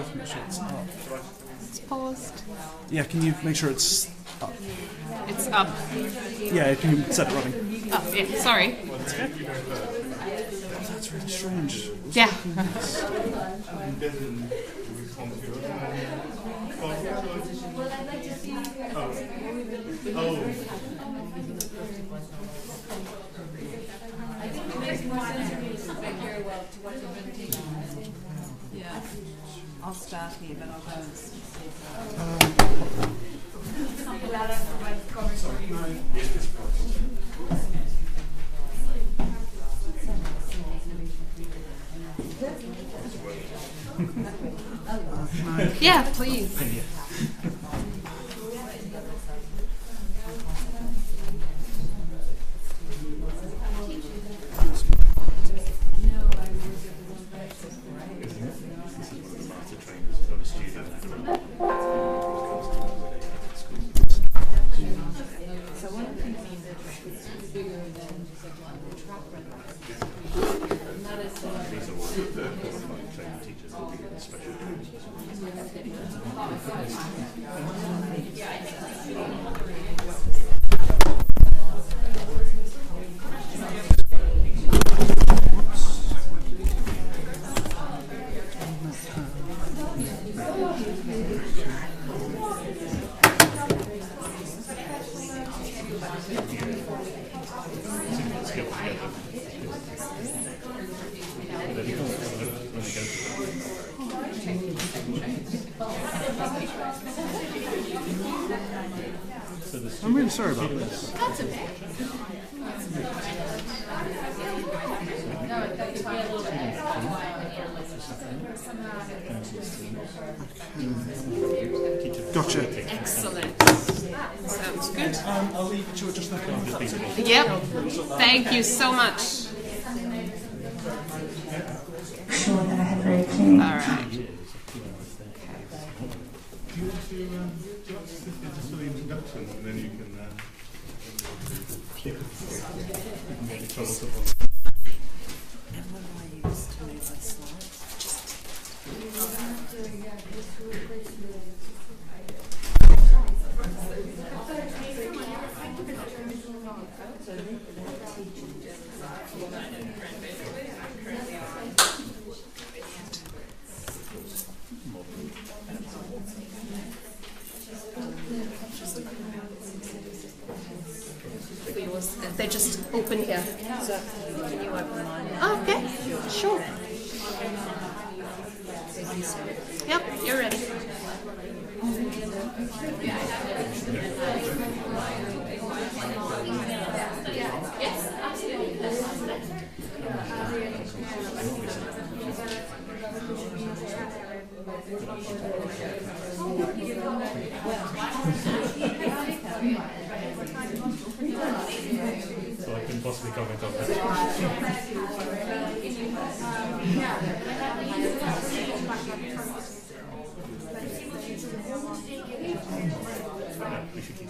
paused. Make sure it's up. It's paused. Yeah, can you make sure it's up? It's up. Yeah, can you set it running? Oh, yeah, sorry. That's really strange. Yeah. Yeah. I'll start here, but I'll go and see. Yeah, please. I'm really sorry about this. That's okay. Gotcha. Excellent. Sounds good. I'll leave it to just that. Yep. Thank you so much. Sure that I had it very clear. All right. Do you want to just for the introduction, and then you can get in trouble for And what do I use to move my slides? They just open here. So, can you open mine? Oh, okay. Sure. Yep, you're ready. so I can possibly comment on that. We should keep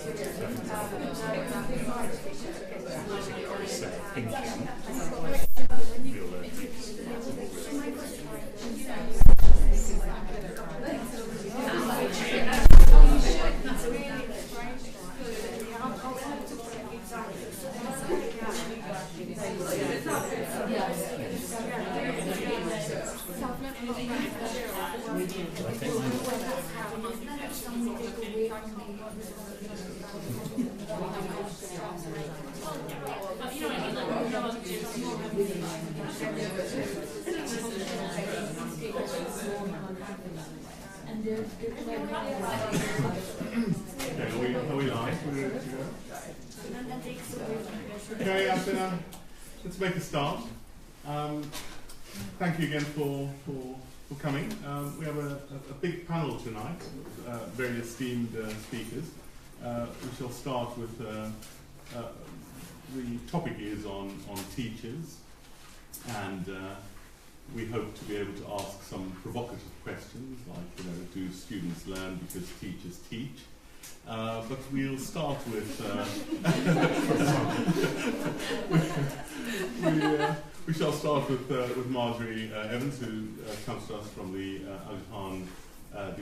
Okay, let's make a start. Thank you again for coming. We have a big panel tonight, very esteemed speakers. We shall start with the topic is on teachers, and we hope to be able to ask some provocative questions like, do students learn because teachers teach? But we'll start with we shall start with Margery Evans, who comes to us from the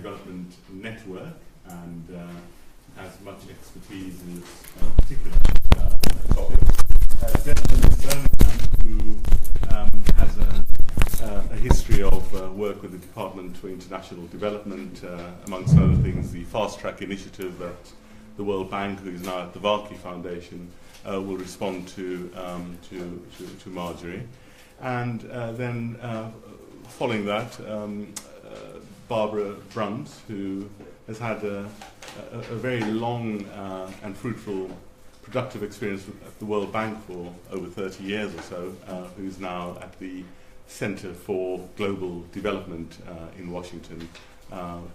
Development Network and has much expertise in this particular topic. Desmond Bermingham, who has a history of work with the Department for International Development, amongst other things, the Fast Track Initiative at the World Bank, who is now at the Varkey Foundation, will respond to Margery. And then following that, Barbara Bruns, who has had a very long and fruitful, productive experience at the World Bank for over 30 years or so, who's now at the Centre for Global Development in Washington,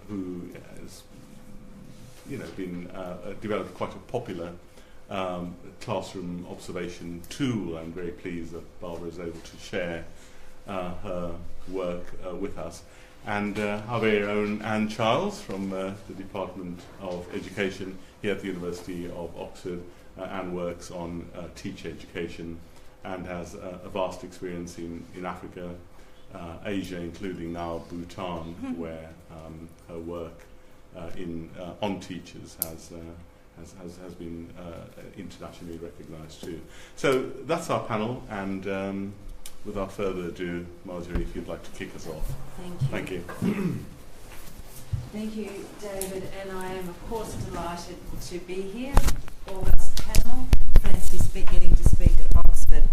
who has been developed quite a popular classroom observation tool. I'm very pleased that Barbara is able to share her work with us. And our very own Anne Charles from the Department of Education here at the University of Oxford. Anne works on teacher education and has a vast experience in Africa, Asia, including now Bhutan, where her work on teachers has been internationally recognised too. So that's our panel, and without further ado, Margery, if you'd like to kick us off. Thank you. Thank you. Thank you, David, and I am of course delighted to be here. August panel, fancy getting to speak at Oxford,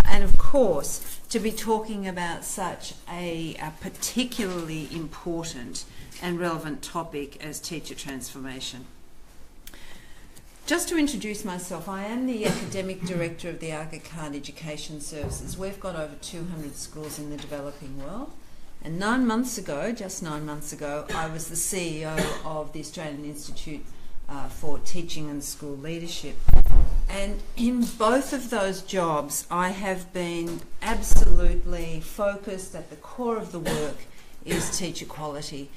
and of course to be talking about such a particularly important and relevant topic as teacher transformation. Just to introduce myself, I am the Academic Director of the Aga Khan Education Services. We've got over 200 schools in the developing world. And 9 months ago, just 9 months ago, I was the CEO of the Australian Institute for Teaching and School Leadership. And in both of those jobs, I have been absolutely focused. At the core of the work is teacher quality.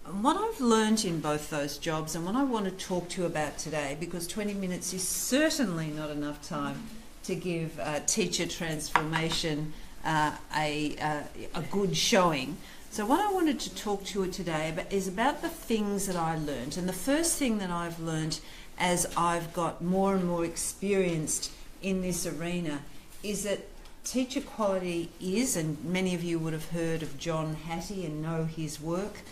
And what I've learned in both those jobs, and what I want to talk to you about today, because 20 minutes is certainly not enough time to give teacher transformation a good showing. So what I wanted to talk to you today is about the things that I learned. And the first thing that I've learned as I've got more and more experienced in this arena is that teacher quality is, and many of you would have heard of John Hattie and know his work.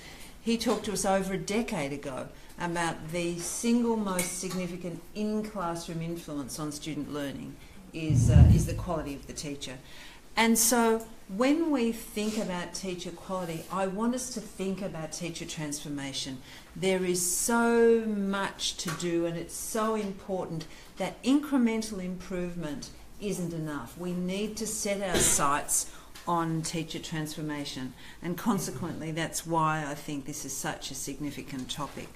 He talked to us over a decade ago about the single most significant in-classroom influence on student learning is the quality of the teacher. And so when we think about teacher quality, I want us to think about teacher transformation. There is so much to do, and it's so important that incremental improvement isn't enough. We need to set our sights on teacher transformation, and consequently that's why I think this is such a significant topic.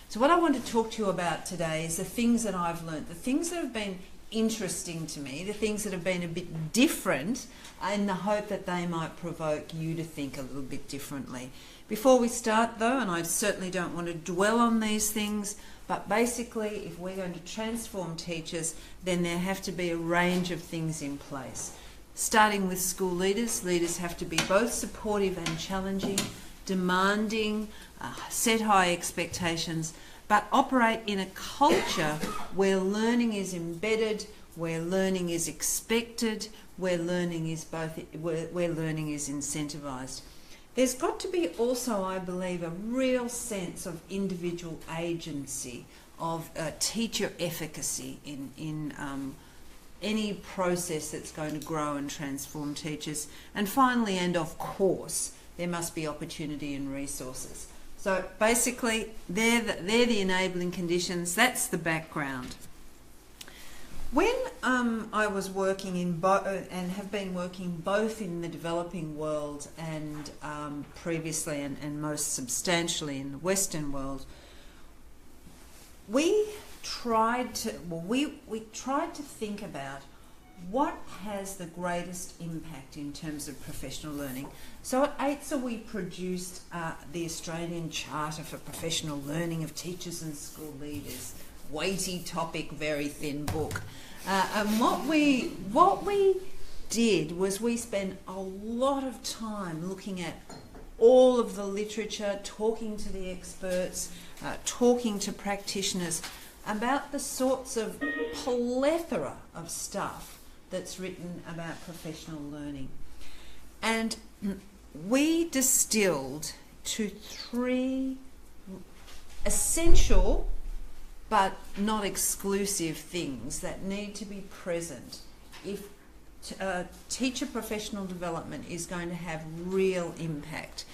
So what I want to talk to you about today is the things that I've learned, the things that have been interesting to me, the things that have been a bit different, in the hope that they might provoke you to think a little bit differently. Before we start though, and I certainly don't want to dwell on these things, but basically if we're going to transform teachers, then there have to be a range of things in place. Starting with school leaders, leaders have to be both supportive and challenging, demanding, set high expectations, but operate in a culture where learning is embedded, where learning is expected, where learning is incentivised. There's got to be also, I believe, a real sense of individual agency, of teacher efficacy in any process that's going to grow and transform teachers. And finally, and of course, there must be opportunity and resources. So basically, they're the enabling conditions. That's the background. When I was working in and have been working both in the developing world and previously and most substantially in the Western world, we tried to think about what has the greatest impact in terms of professional learning. So at AITSA we produced the Australian Charter for Professional Learning of Teachers and School Leaders. Weighty topic, very thin book. And what we did was we spent a lot of time looking at all of the literature, talking to the experts, talking to practitioners about the sorts of plethora of stuff that's written about professional learning. And we distilled to 3 essential but not exclusive things that need to be present if teacher professional development is going to have real impact.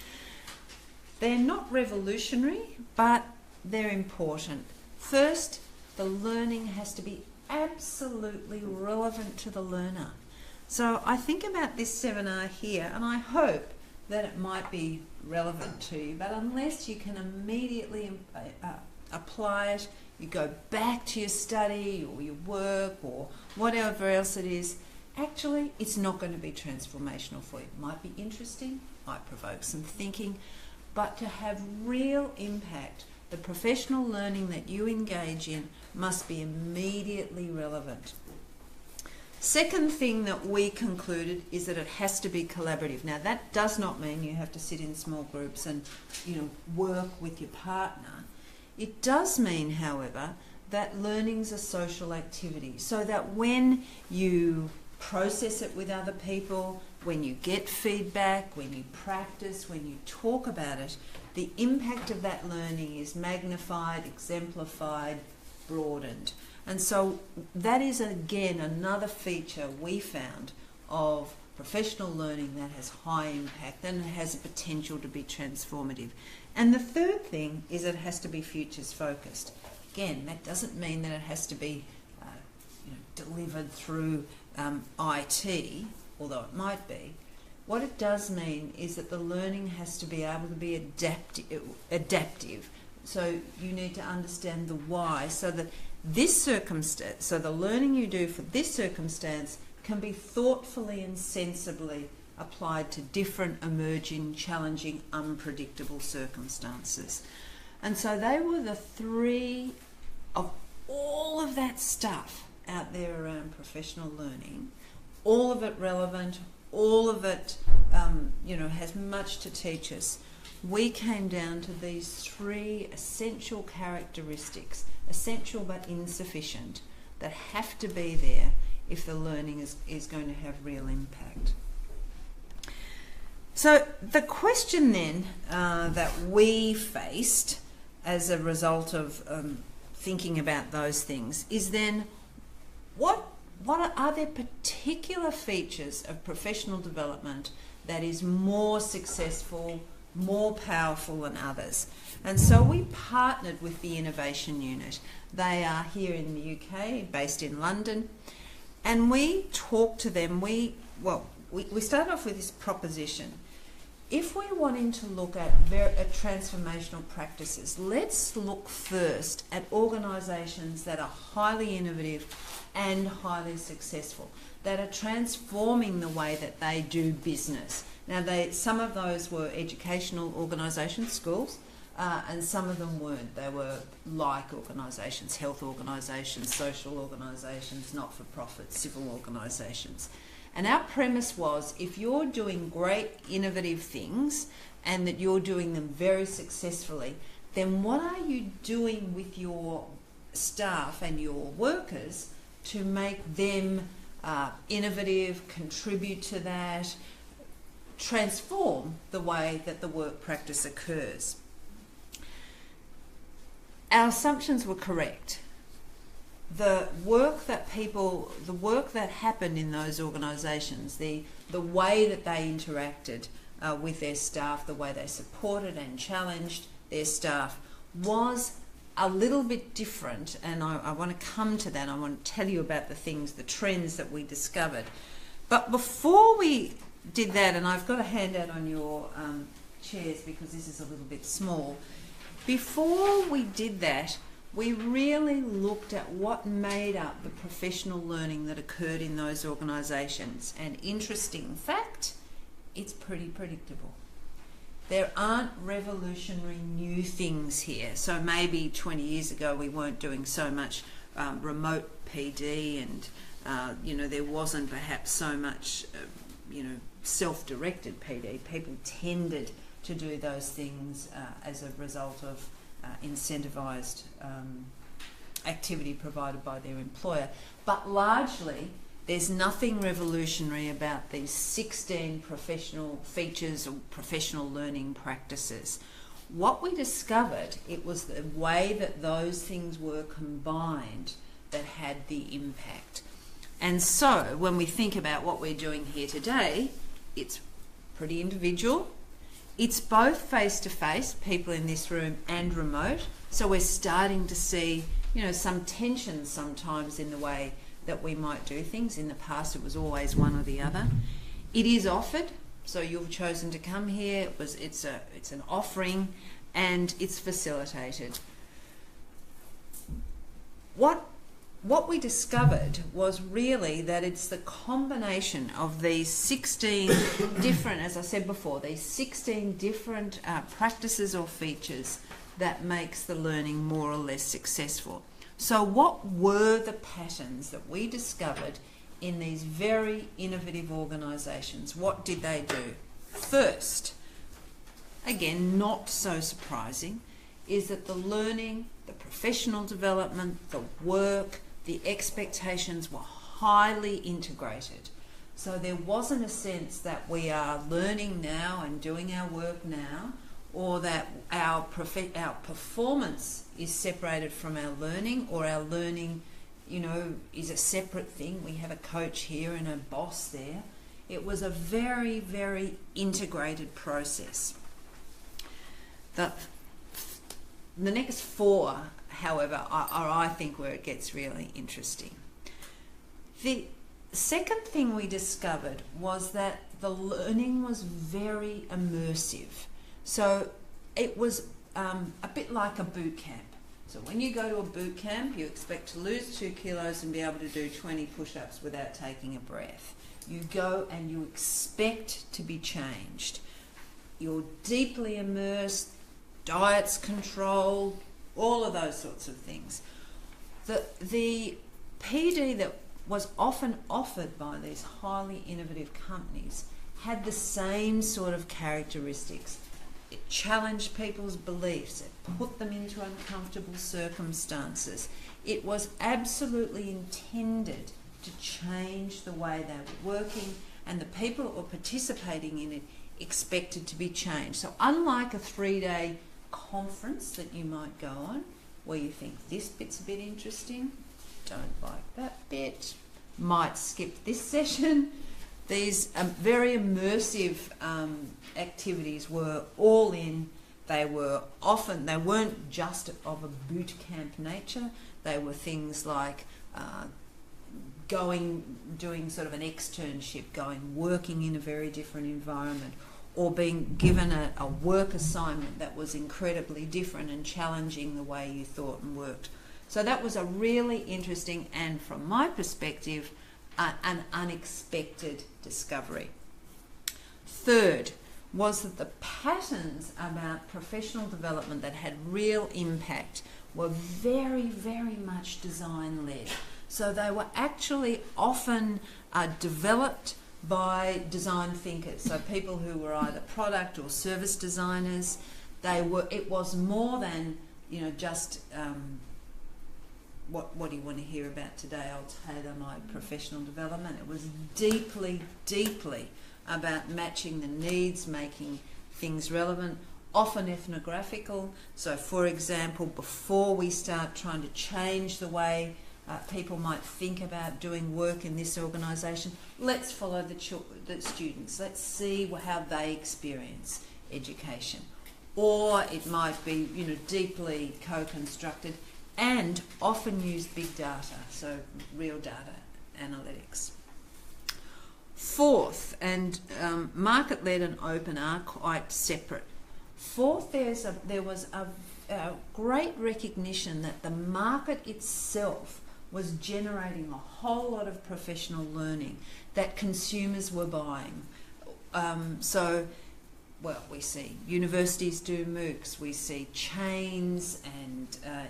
They're not revolutionary, but they're important. First, the learning has to be absolutely relevant to the learner. So I think about this seminar here, and I hope that it might be relevant to you, but unless you can immediately apply it, you go back to your study or your work or whatever else it is, actually it's not going to be transformational for you. It might be interesting, might provoke some thinking, but to have real impact, the professional learning that you engage in must be immediately relevant. Second thing that we concluded is that it has to be collaborative. Now that does not mean you have to sit in small groups and work with your partner. It does mean, however, that learning's a social activity, so that when you process it with other people, when you get feedback, when you practice, when you talk about it, the impact of that learning is magnified, exemplified, broadened. And so that is again another feature we found of professional learning that has high impact and has a potential to be transformative. And the third thing is it has to be futures focused. Again, that doesn't mean that it has to be delivered through IT, although it might be. What it does mean is that the learning has to be able to be adaptive. So you need to understand the why, so that this circumstance, so the learning you do for this circumstance can be thoughtfully and sensibly applied to different emerging, challenging, unpredictable circumstances. And so they were the 3 of all of that stuff out there around professional learning, all of it relevant, all of it has much to teach us. We came down to these 3 essential characteristics, essential but insufficient, that have to be there if the learning is going to have real impact. So the question then that we faced as a result of thinking about those things is then, what are there particular features of professional development that is more successful, more powerful than others? And so we partnered with the Innovation Unit. They are here in the UK, based in London, and we talked to them. We started off with this proposition. If we're wanting to look at transformational practices, let's look first at organisations that are highly innovative and highly successful, that are transforming the way that they do business. Now, some of those were educational organisations, schools, and some of them weren't. They were like organisations, health organisations, social organisations, not-for-profit, civil organisations. And our premise was, if you're doing great innovative things and that you're doing them very successfully, then what are you doing with your staff and your workers to make them innovative, contribute to that, transform the way that the work practice occurs? Our assumptions were correct. The work that happened in those organisations, the way that they interacted with their staff, the way they supported and challenged their staff was a little bit different, and I want to come to that. I want to tell you about the trends that we discovered. But before we did that, and I've got a handout on your chairs because this is a little bit small. Before we did that, we really looked at what made up the professional learning that occurred in those organisations. And interesting fact, it's pretty predictable. There aren't revolutionary new things here. So maybe 20 years ago we weren't doing so much remote PD, and there wasn't perhaps so much self-directed PD. People tended to do those things as a result of incentivised activity provided by their employer. But largely, there's nothing revolutionary about these 16 professional features or professional learning practices. What we discovered, it was the way that those things were combined that had the impact. And so when we think about what we're doing here today, it's pretty individual. It's both face-to-face, people in this room, and remote. So we're starting to see, you know, some tension sometimes in the way that we might do things. In the past, it was always one or the other. It is offered, so you've chosen to come here. It's an offering, and it's facilitated. What we discovered was really that it's the combination of these 16 different, as I said before, these 16 different practices or features that makes the learning more or less successful. So what were the patterns that we discovered in these very innovative organisations? What did they do? First, again, not so surprising, is that the learning, the professional development, the work, the expectations were highly integrated. So there wasn't a sense that we are learning now and doing our work now, or that our performance is separated from our learning, or our learning, you know, is a separate thing. We have a coach here and a boss there. It was a very, very integrated process. The next four, however, are I think where it gets really interesting. The second thing we discovered was that the learning was very immersive. So it was a bit like a boot camp. So when you go to a boot camp, you expect to lose 2 kilos and be able to do 20 push-ups without taking a breath. You go and you expect to be changed. You're deeply immersed, diets controlled, all of those sorts of things. The PD that was often offered by these highly innovative companies had the same sort of characteristics. It challenged people's beliefs. It put them into uncomfortable circumstances. It was absolutely intended to change the way they were working, and the people that were participating in it expected to be changed. So unlike a 3-day conference that you might go on, where you think this bit's a bit interesting, don't like that bit, might skip this session, these very immersive activities were all in. They weren't just of a boot camp nature. They were things like doing sort of an externship, working in a very different environment, or being given a work assignment that was incredibly different and challenging the way you thought and worked. So that was a really interesting and, from my perspective, an unexpected discovery. Third was that the patterns about professional development that had real impact were very, very much design-led. So they were actually often developed by design thinkers, so people who were either product or service designers. It was more than, you know, just what do you want to hear about today? I'll tailor my professional development. It was deeply, deeply about matching the needs, making things relevant, often ethnographical. So, for example, before we start trying to change the way people might think about doing work in this organisation, let's follow the students. Let's see how they experience education. Or it might be, you know, deeply co-constructed, and often use big data, so real data analytics. Fourth, and market-led and open are quite separate. Fourth, there was a great recognition that the market itself was generating a whole lot of professional learning that consumers were buying. We see universities do MOOCs, we see chains, and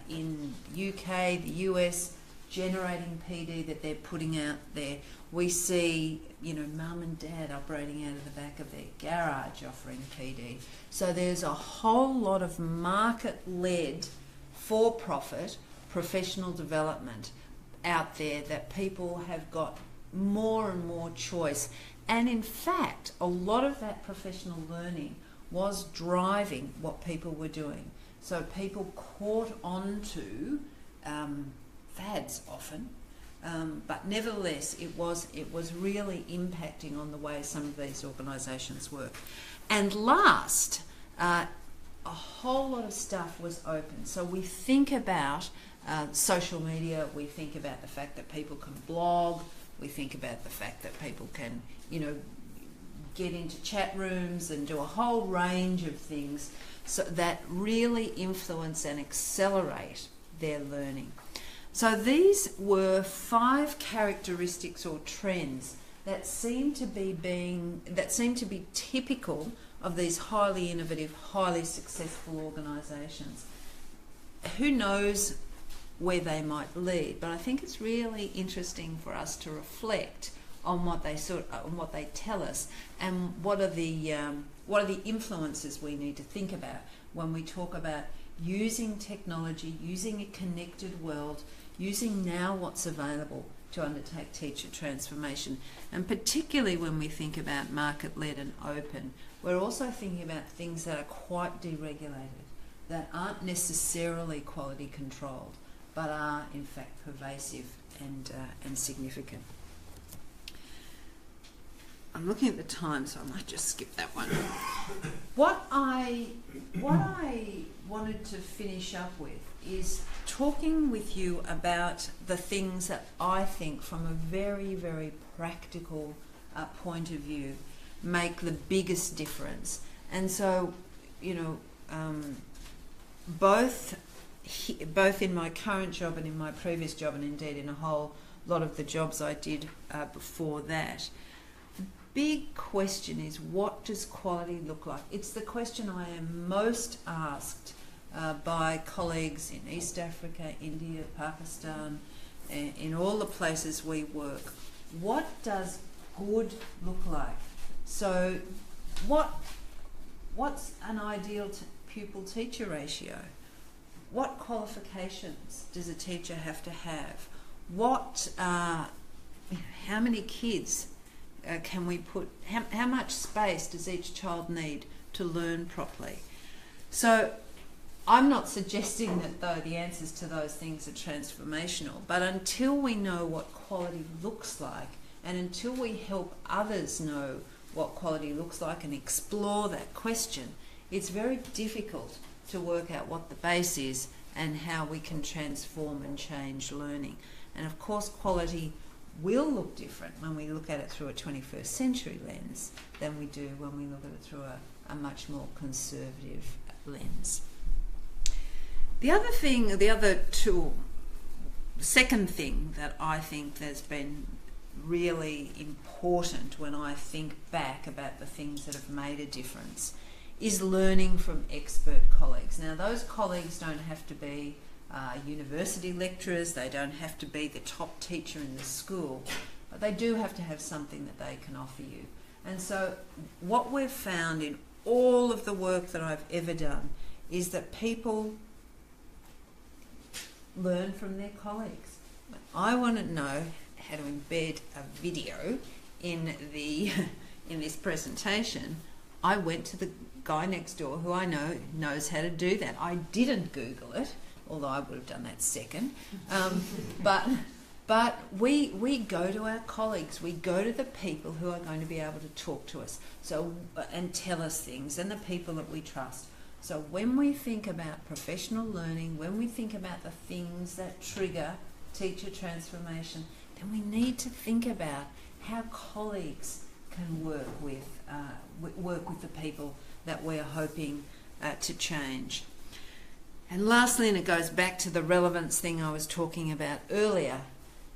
in UK, the US, generating PD that they're putting out there. We see, you know, mum and dad operating out of the back of their garage offering PD. So there's a whole lot of market-led, for-profit, professional development out there that people have got more and more choice. And in fact, a lot of that professional learning was driving what people were doing. So people caught on to fads often, but nevertheless it was really impacting on the way some of these organisations work. And last, a whole lot of stuff was open. So we think about social media, we think about the fact that people can blog, we think about the fact that people can, you know, get into chat rooms and do a whole range of things so that really influence and accelerate their learning. So these were 5 characteristics or trends that seem to be typical of these highly innovative, highly successful organisations. Who knows where they might lead? But I think it's really interesting for us to reflect on what they tell us, and what are the influences we need to think about when we talk about using technology, using a connected world, using now what's available to undertake teacher transformation. And particularly when we think about market-led and open, we're also thinking about things that are quite deregulated, that aren't necessarily quality controlled, but are in fact pervasive and significant. I'm looking at the time, so I might just skip that one. What I wanted to finish up with is talking with you about the things that I think, from a very, very practical point of view, make the biggest difference. And so, you know, both in my current job and in my previous job, and indeed in a whole lot of the jobs I did before that, big question is, what does quality look like? It's the question I am most asked by colleagues in East Africa, India, Pakistan, in all the places we work. What does good look like? So what's an ideal pupil-teacher ratio? What qualifications does a teacher have to have? How many kids can we put, how much space does each child need to learn properly? So I'm not suggesting that, though, the answers to those things are transformational, but until we know what quality looks like, and until we help others know what quality looks like and explore that question, it's very difficult to work out what the base is and how we can transform and change learning. And of course, quality will look different when we look at it through a 21st century lens than we do when we look at it through a much more conservative lens. The second thing that I think has been really important when I think back about the things that have made a difference is learning from expert colleagues. Now, those colleagues don't have to be university lecturers, they don't have to be the top teacher in the school, but they do have to have something that they can offer you. And so what we've found in all of the work that I've ever done is that people learn from their colleagues. I want to know how to embed a video in this presentation. I went to the guy next door who I know knows how to do that. I didn't Google it, although I would have done that second. But we go to our colleagues, we go to the people who are going to be able to talk to us and tell us things, and the people that we trust. So when we think about professional learning, when we think about the things that trigger teacher transformation, then we need to think about how colleagues can work with the people that we're hoping to change. And lastly, and it goes back to the relevance thing I was talking about earlier,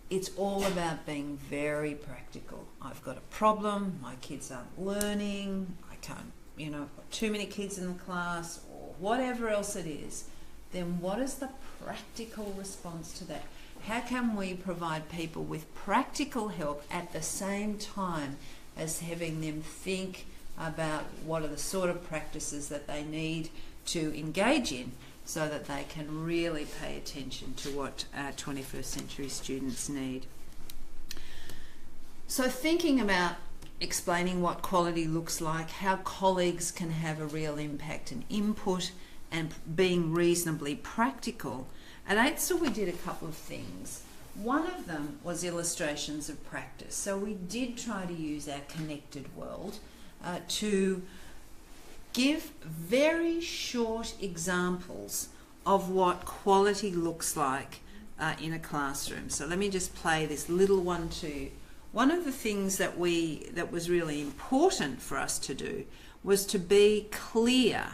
it's all about being very practical. I've got a problem, my kids aren't learning, I can't, I've got too many kids in the class, or whatever else it is. Then what is the practical response to that? how can we provide people with practical help at the same time as having them think about what are the sort of practices that they need to engage in so that they can really pay attention to what 21st century students need. So thinking about explaining what quality looks like, how colleagues can have a real impact and input, and being reasonably practical. At AITSA we did a couple of things. One of them was illustrations of practice. So we did try to use our connected world to give very short examples of what quality looks like in a classroom. So let me just play this little one to you. One of the things that was really important for us to do was to be clear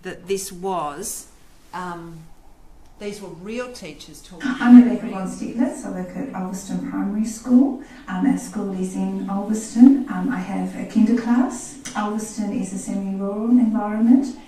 that this was these were real teachers talking. I'm Rebecca von Stiglitz. I work at Ulverston Primary School. Our school is in Ulverston. I have a kinder class. Ulverston is a semi-rural environment.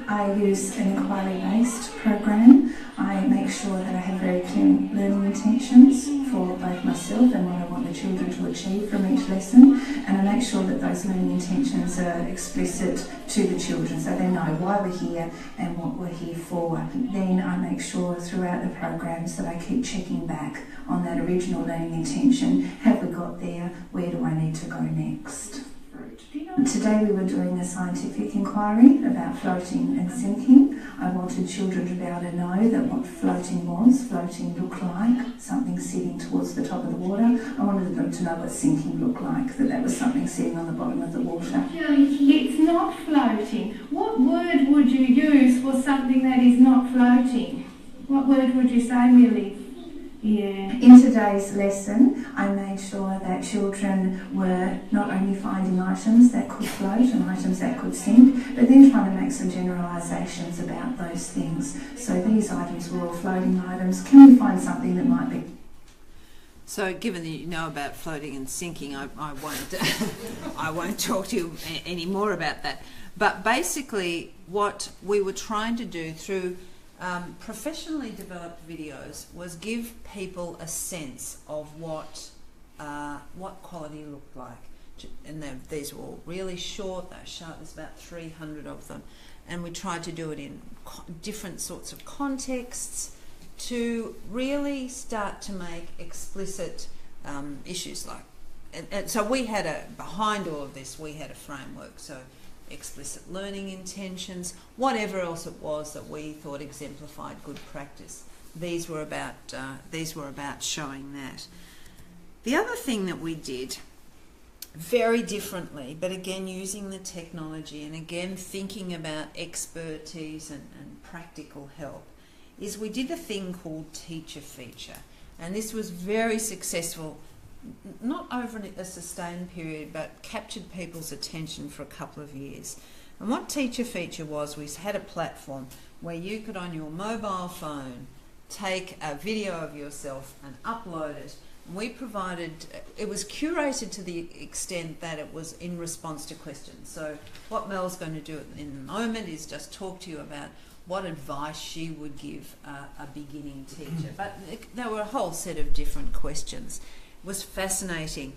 I use an inquiry-based program. I make sure that I have very clear learning intentions for both myself and what I want the children to achieve from each lesson, and I make sure that those learning intentions are explicit to the children so they know why we're here and what we're here for. Then I make sure throughout the programs that I keep checking back on that original learning intention. Have we got there? Where do I need to go next? Today we were doing a scientific inquiry about floating and sinking. I wanted children to be able to know that what floating was. Floating looked like something sitting towards the top of the water. I wanted them to know what sinking looked like, that was something sitting on the bottom of the water. It's not floating. What word would you use for something that is not floating? What word would you say, Millie? Yeah. In today's lesson, I made sure that children were not only finding items that could float and items that could sink, but then trying to make some generalisations about those things. So these items were all floating items. Can we find something that might be? So given that you know about floating and sinking, I won't I won't talk to you any more about that. But basically what we were trying to do through professionally developed videos was give people a sense of what quality looked like. And these were all really short, they're sharp, there's about 300 of them. And we tried to do it in different sorts of contexts to really start to make explicit issues like, and so we had behind all of this, we had a framework. So explicit learning intentions, whatever else it was that we thought exemplified good practice. These were about showing that. The other thing that we did very differently, but again using the technology and again thinking about expertise and practical help, is we did a thing called teacher feature, and this was very successful. Not over a sustained period, but captured people's attention for a couple of years. And what teacher feature was, we had a platform where you could on your mobile phone take a video of yourself and upload it. And we provided, it was curated to the extent that it was in response to questions. So what Mel's going to do in a moment is just talk to you about what advice she would give a beginning teacher. But there were a whole set of different questions. Was fascinating.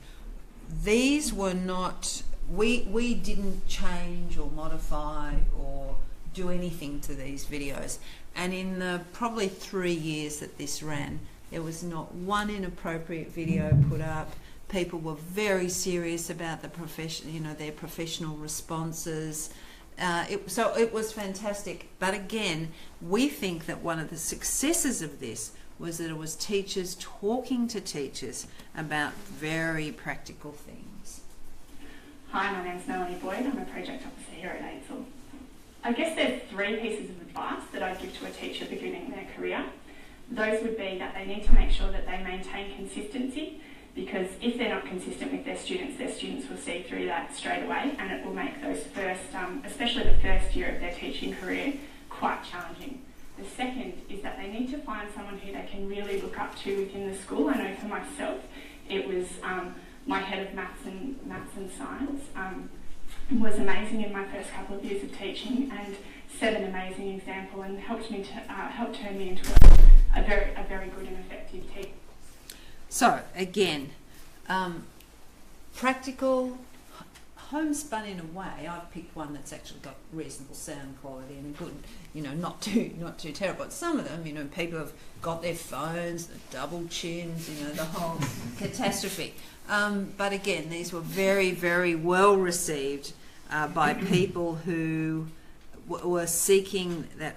These were not, we didn't change or modify or do anything to these videos, and in the probably 3 years that this ran, there was not one inappropriate video put up. People were very serious about the profession, their professional responses. So it was fantastic. But again, we think that one of the successes of this was that it was teachers talking to teachers about very practical things. Hi, my name's Melanie Boyd. I'm a project officer here at AITSL. I guess there's 3 pieces of advice that I'd give to a teacher beginning their career. Those would be that they need to make sure that they maintain consistency, because if they're not consistent with their students will see through that straight away, and it will make those first, especially the first year of their teaching career, quite challenging. The second is that they need to find someone who they can really look up to within the school. I know for myself, it was my head of maths and science was amazing in my first couple of years of teaching and set an amazing example and helped turn me into a very good and effective So, again, practical, homespun in a way. I've picked one that's actually got reasonable sound quality and a good, not too terrible. But some of them, people have got their phones, the double chins, the whole catastrophe. But again, these were very, very well received by people who were seeking that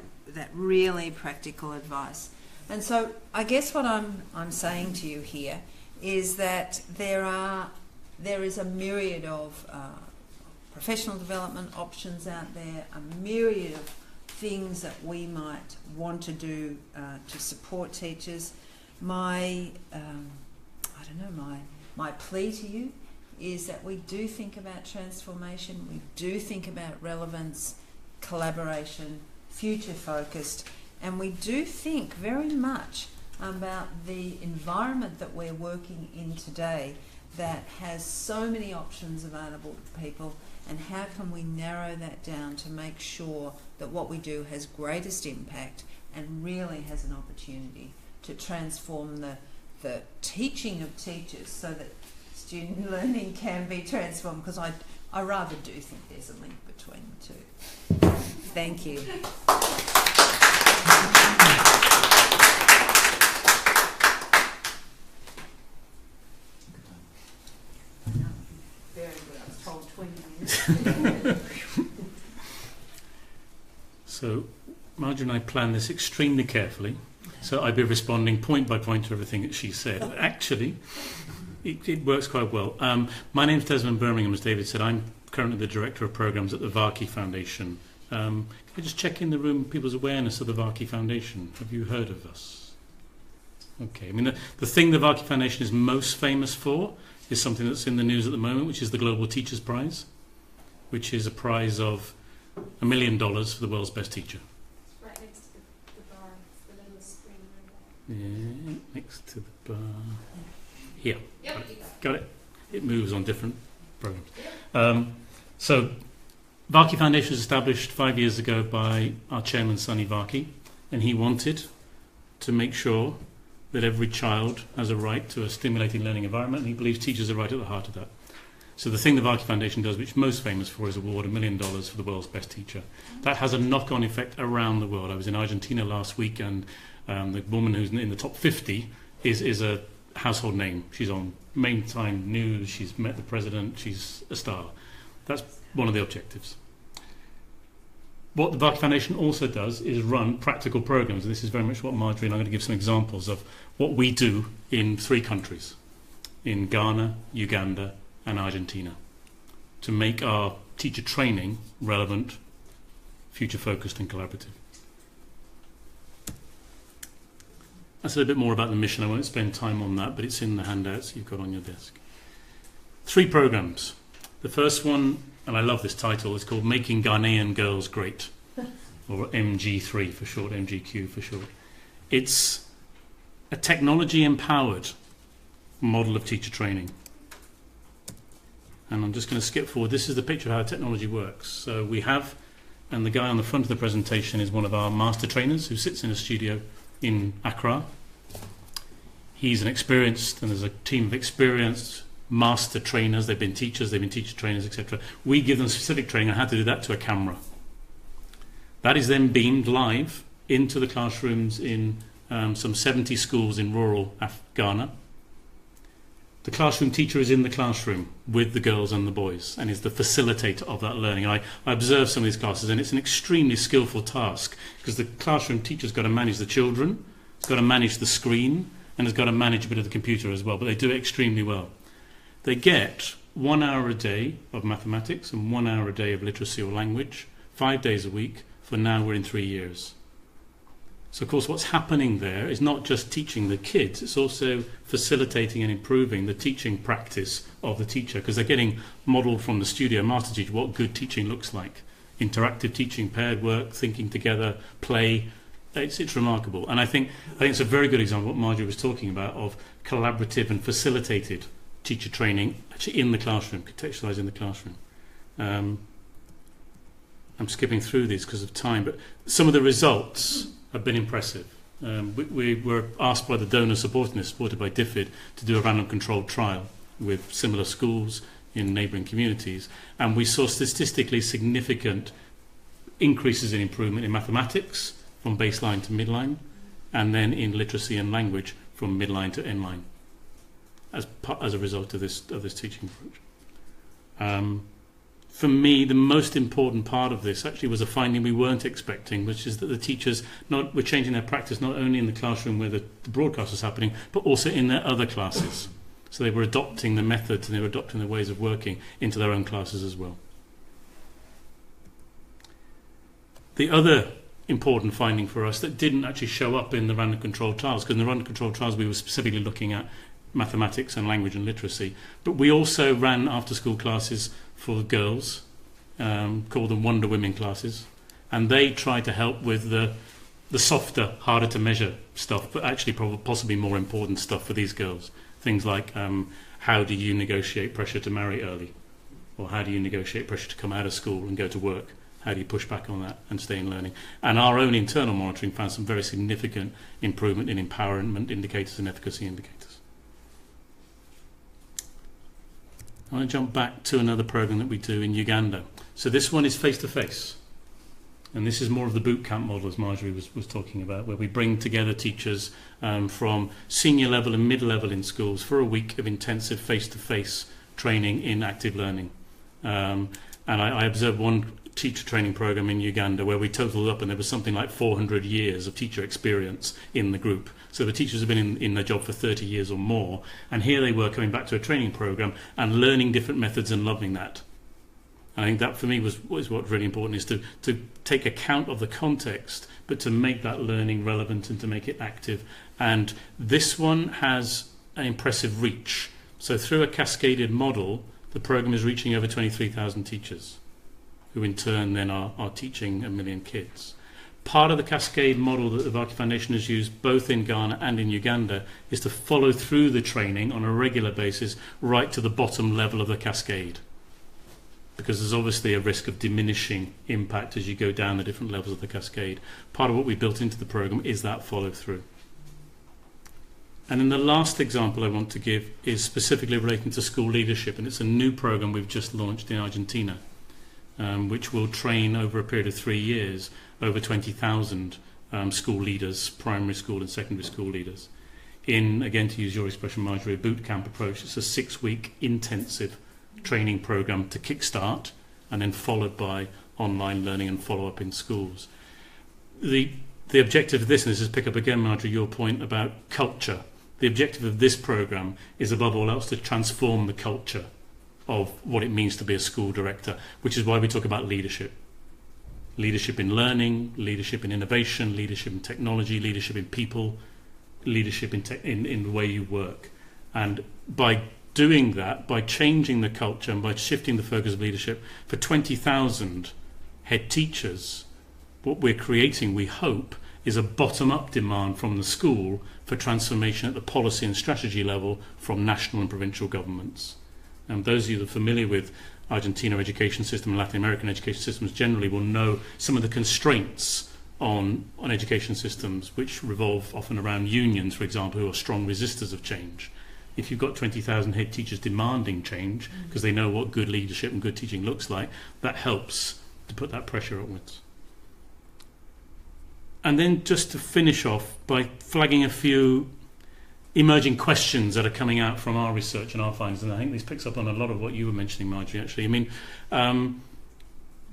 really practical advice. And so I guess what I'm saying to you here is that there is a myriad of professional development options out there, a myriad of things that we might want to do to support teachers. My plea to you is that we do think about transformation, we do think about relevance, collaboration, future focused, and we do think very much about the environment that we're working in today that has so many options available to people, and how can we narrow that down to make sure that what we do has greatest impact and really has an opportunity to transform the teaching of teachers so that student learning can be transformed, because I rather do think there's a link between the two. Thank you. Very good. I was told 20 minutes. So Margery and I planned this extremely carefully, so I'd be responding point by point to everything that she said. Actually, it works quite well. My name's Desmond Bermingham, as David said. I'm currently the Director of Programmes at the Varkey Foundation. Can I just check in the room people's awareness of the Varkey Foundation? Have you heard of us? Okay, I mean, the thing the Varkey Foundation is most famous for is something that's in the news at the moment, which is the Global Teachers Prize, which is a prize of $1 million for the world's best teacher. Right next to the bar, the little screen room. Yeah, next to the bar. Here. Yep. Got it. It moves on different programs. So, Varkey Foundation was established 5 years ago by our chairman, Sonny Varkey, and he wanted to make sure that every child has a right to a stimulating learning environment, and he believes teachers are right at the heart of that. So the thing the Varkey Foundation does, which is most famous for, is award $1 million for the world's best teacher. That has a knock-on effect around the world. I was in Argentina last week, and the woman who's in the top 50 is a household name. She's on maintime news, she's met the president, she's a star. That's one of the objectives. What the Varkey Foundation also does is run practical programs, and this is very much what Margery and I'm going to give some examples of what we do in 3 countries, in Ghana, Uganda and Argentina, to make our teacher training relevant, future focused and collaborative. I said a bit more about the mission. I won't spend time on that, but it's in the handouts you've got on your desk. 3 programs. The first one, and I love this title, is called Making Ghanaian Girls Great, or MG3 for short, MGQ for short. It's a technology-empowered model of teacher training. And I'm just going to skip forward. This is the picture of how technology works. So we have, and the guy on the front of the presentation is one of our master trainers who sits in a studio in Accra. He's an experienced, and there's a team of experienced master trainers. They've been teachers, they've been teacher trainers, etc. We give them specific training on how to do that to a camera. That is then beamed live into the classrooms in some 70 schools in rural Ghana. The classroom teacher is in the classroom with the girls and the boys and is the facilitator of that learning. I observe some of these classes, and it's an extremely skillful task, because the classroom teacher's got to manage the children, has got to manage the screen, and has got to manage a bit of the computer as well, but they do it extremely well. They get 1 hour a day of mathematics and 1 hour a day of literacy or language, 5 days a week, for now we're in 3 years. So of course what's happening there is not just teaching the kids, it's also facilitating and improving the teaching practice of the teacher, because they're getting modelled from the studio master teacher what good teaching looks like. Interactive teaching, paired work, thinking together, play. It's remarkable. And I think it's a very good example of what Margery was talking about, of collaborative and facilitated teacher training actually in the classroom, contextualised in the classroom. I'm skipping through these because of time, but some of the results have been impressive. We were asked by the donor supporting this, supported by DFID, to do a random controlled trial with similar schools in neighbouring communities, and we saw statistically significant increases in improvement in mathematics from baseline to midline, and then in literacy and language from midline to endline, as a result of this teaching approach. For me, the most important part of this actually was a finding we weren't expecting, which is that the teachers were changing their practice not only in the classroom where the broadcast was happening, but also in their other classes. So they were adopting the methods and they were adopting the ways of working into their own classes as well. The other important finding for us that didn't actually show up in the random controlled trials, because in the random controlled trials we were specifically looking at mathematics and language and literacy, but we also ran after school classes for girls, called them Wonder Women classes, and they tried to help with the softer, harder to measure stuff, but actually probably possibly more important stuff for these girls. Things like how do you negotiate pressure to marry early, or how do you negotiate pressure to come out of school and go to work? How do you push back on that and stay in learning? And our own internal monitoring found some very significant improvement in empowerment indicators and efficacy indicators. I want to jump back to another program that we do in Uganda. So this one is face-to-face. And this is more of the boot camp model, as Margery was talking about, where we bring together teachers from senior level and mid-level in schools for a week of intensive face-to-face training in active learning. And I observed one teacher training program in Uganda where we totaled up and there was something like 400 years of teacher experience in the group. So the teachers have been in their job for 30 years or more, and here they were coming back to a training program and learning different methods and loving that. I think that for me was what's really important, is to take account of the context, but to make that learning relevant and to make it active. And this one has an impressive reach. So through a cascaded model, the program is reaching over 23,000 teachers, who in turn then are teaching 1 million kids. Part of the cascade model that the Varkey Foundation has used both in Ghana and in Uganda is to follow through the training on a regular basis right to the bottom level of the cascade, because there's obviously a risk of diminishing impact as you go down the different levels of the cascade. Part of what we built into the program is that follow through. And then the last example I want to give is specifically relating to school leadership, and it's a new program we've just launched in Argentina, which will train over a period of 3 years over 20,000 school leaders, primary school and secondary school leaders. In, again, to use your expression, Margery, a boot camp approach. It's a 6-week intensive training program to kickstart, and then followed by online learning and follow-up in schools. The objective of this, and this is pick up again, Margery, your point about culture. The objective of this program is above all else to transform the culture of what it means to be a school director, which is why we talk about leadership. Leadership in learning, leadership in innovation, leadership in technology, leadership in people, leadership in the way you work. And by doing that, by changing the culture and by shifting the focus of leadership for 20,000 head teachers, what we're creating, we hope, is a bottom-up demand from the school for transformation at the policy and strategy level from national and provincial governments. And those of you that are familiar with Argentina education system and Latin American education systems generally will know some of the constraints on education systems, which revolve often around unions, for example, who are strong resistors of change. If you've got 20,000 head teachers demanding change because they know what good leadership and good teaching looks like, that helps to put that pressure upwards. And then just to finish off by flagging a few emerging questions that are coming out from our research and our findings, and I think this picks up on a lot of what you were mentioning, Margery, actually. I mean,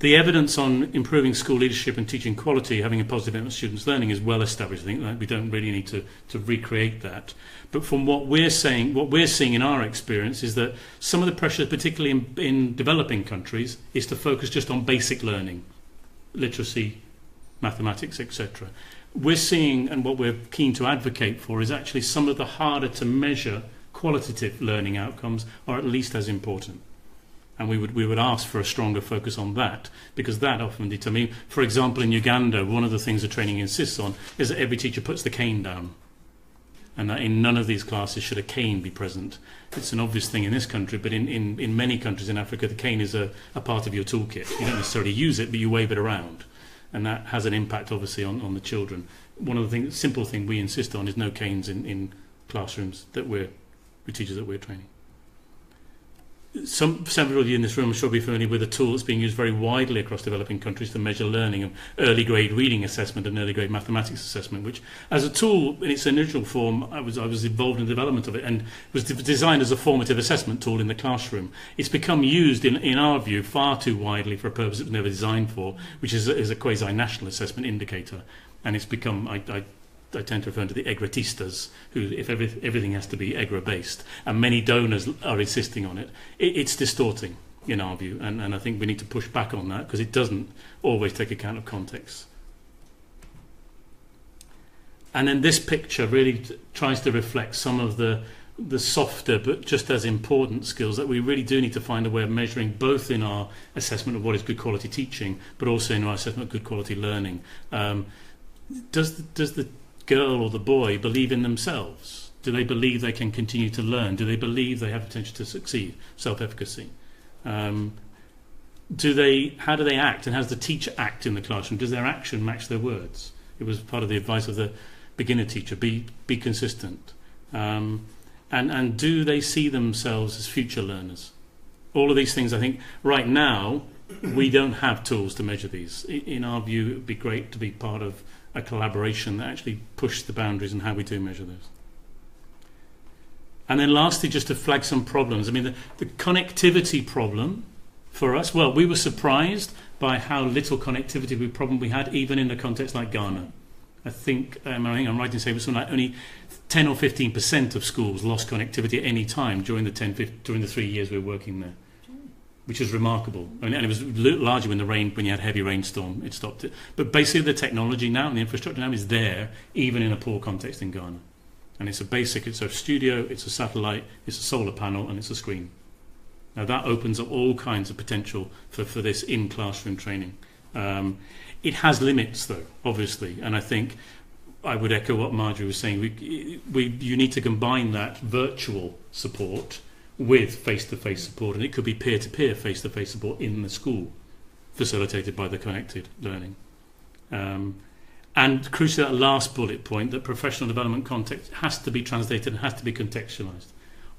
the evidence on improving school leadership and teaching quality, having a positive impact on students' learning, is well established. I think that we don't really need to recreate that. But from what we're seeing in our experience is that some of the pressure, particularly in developing countries, is to focus just on basic learning, literacy, mathematics, etc. We're seeing, and what we're keen to advocate for, is actually some of the harder to measure qualitative learning outcomes are at least as important. And we would ask for a stronger focus on that, because that often determines. For example, in Uganda, one of the things the training insists on is that every teacher puts the cane down, and that in none of these classes should a cane be present. It's an obvious thing in this country, but in many countries in Africa, the cane is a part of your toolkit. You don't necessarily use it, but you wave it around. and that has an impact obviously on the children. One of the things, simple thing we insist on is no canes in classrooms that with teachers that we're training. Several of you in this room should be familiar with a tool that's being used very widely across developing countries to measure learning of early grade reading assessment and early grade mathematics assessment, which as a tool in its original form, I was involved in the development of it and was designed as a formative assessment tool in the classroom. It's become used, in our view, far too widely for a purpose it was never designed for, which is a quasi-national assessment indicator. And it's become, I tend to refer to the egretistas, who, if everything has to be EGRA-based, and many donors are insisting on it, it's distorting, in our view, and I think we need to push back on that, because it doesn't always take account of context. And then this picture really tries to reflect some of the softer, but just as important skills that we really do need to find a way of measuring, both in our assessment of what is good quality teaching, but also in our assessment of good quality learning. Does the girl or the boy believe in themselves? Do they believe they can continue to learn? Do they believe they have potential to succeed? Self-efficacy. How do they act, and how does the teacher act in the classroom? Does their action match their words? It was part of the advice of the beginner teacher, be consistent. And do they see themselves as future learners? All of these things, I think, right now, we don't have tools to measure these. In our view, it would be great to be part of a collaboration that actually pushed the boundaries in how we do measure those. And then lastly, just to flag some problems. I mean, the connectivity problem for us, well, we were surprised by how little connectivity problem we had, even in a context like Ghana. I think I'm right in saying something like only 10 or 15% of schools lost connectivity at any time during the 3 years we were working there, which is remarkable. I mean, and it was largely when you had heavy rainstorm, it stopped it. But basically the technology now and the infrastructure now is there, even in a poor context in Ghana. And it's a studio, it's a satellite, it's a solar panel, and it's a screen. Now that opens up all kinds of potential for this in-classroom training. It has limits though, obviously, and I think I would echo what Margery was saying. You need to combine that virtual support with face-to-face support, and it could be peer-to-peer face-to-face support in the school, facilitated by the connected learning. And crucially, that last bullet point, that professional development context has to be translated and has to be contextualised.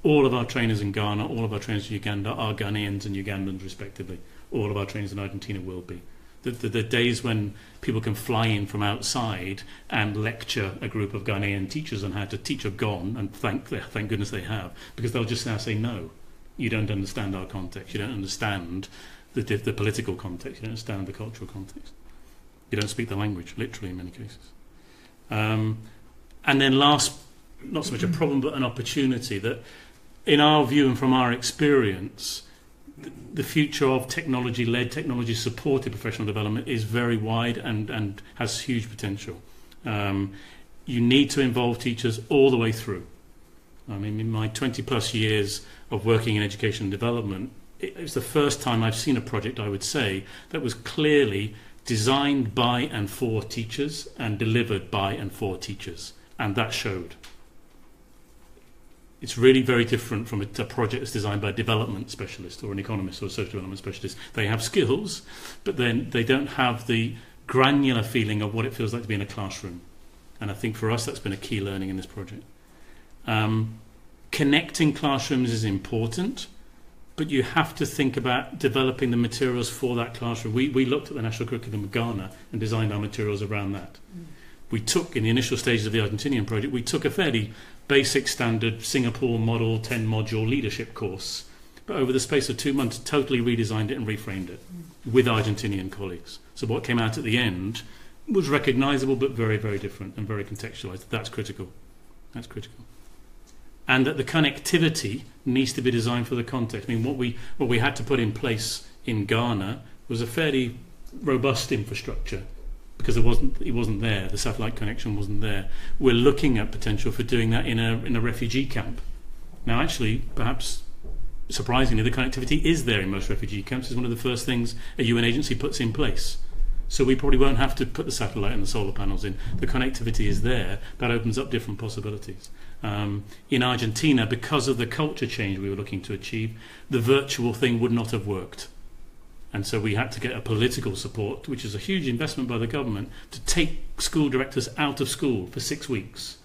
All of our trainers in Ghana, all of our trainers in Uganda are Ghanaians and Ugandans respectively. All of our trainers in Argentina will be. The days when people can fly in from outside and lecture a group of Ghanaian teachers on how to teach are gone, and thank goodness they have, because they'll just now say, no, you don't understand our context, you don't understand the political context, you don't understand the cultural context. You don't speak the language, literally in many cases. And then last, not so much a problem, but an opportunity that, in our view and from our experience, the future of technology-led, technology-supported professional development is very wide and has huge potential. You need to involve teachers all the way through. I mean, in my 20-plus years of working in education and development, it was the first time I've seen a project, I would say, that was clearly designed by and for teachers and delivered by and for teachers. And that showed. It's really very different from a project that's designed by a development specialist or an economist or a social development specialist. They have skills, but then they don't have the granular feeling of what it feels like to be in a classroom. And I think for us that's been a key learning in this project. Connecting classrooms is important, but you have to think about developing the materials for that classroom. We looked at the national curriculum of Ghana and designed our materials around that. We took, in the initial stages of the Argentinian project, we took a fairly basic standard Singapore model 10-module leadership course, but over the space of 2 months totally redesigned it and reframed it with Argentinian colleagues. So what came out at the end was recognisable but very, very different and very contextualised. That's critical. That's critical. And that the connectivity needs to be designed for the context. I mean, what we had to put in place in Ghana was a fairly robust infrastructure, because it wasn't there. The satellite connection wasn't there. We're looking at potential for doing that in a refugee camp. Now, actually, perhaps surprisingly, the connectivity is there in most refugee camps. It's one of the first things a UN agency puts in place. So we probably won't have to put the satellite and the solar panels in. The connectivity is there. That opens up different possibilities. In Argentina, because of the culture change we were looking to achieve, the virtual thing would not have worked. And so we had to get a political support, which is a huge investment by the government, to take school directors out of school for 6 weeks,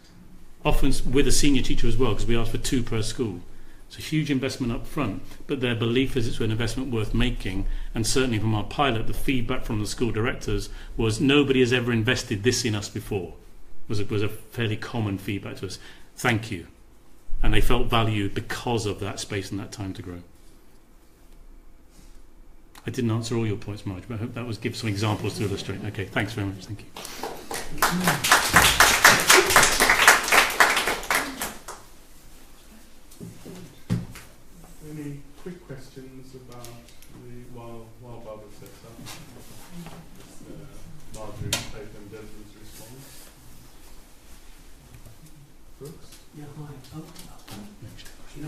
often with a senior teacher as well, because we asked for 2 per school. It's a huge investment up front, but their belief is it's an investment worth making. And certainly from our pilot, the feedback from the school directors was nobody has ever invested this in us before. Was a fairly common feedback to us. Thank you. And they felt valued because of that space and that time to grow. I didn't answer all your points, Marge, but I hope that was give some examples to illustrate. Okay, thanks very much. Thank you. Any quick questions about while Barbara sets up? Margery, Faith and Desmond's response. Brooks? Yeah, hi.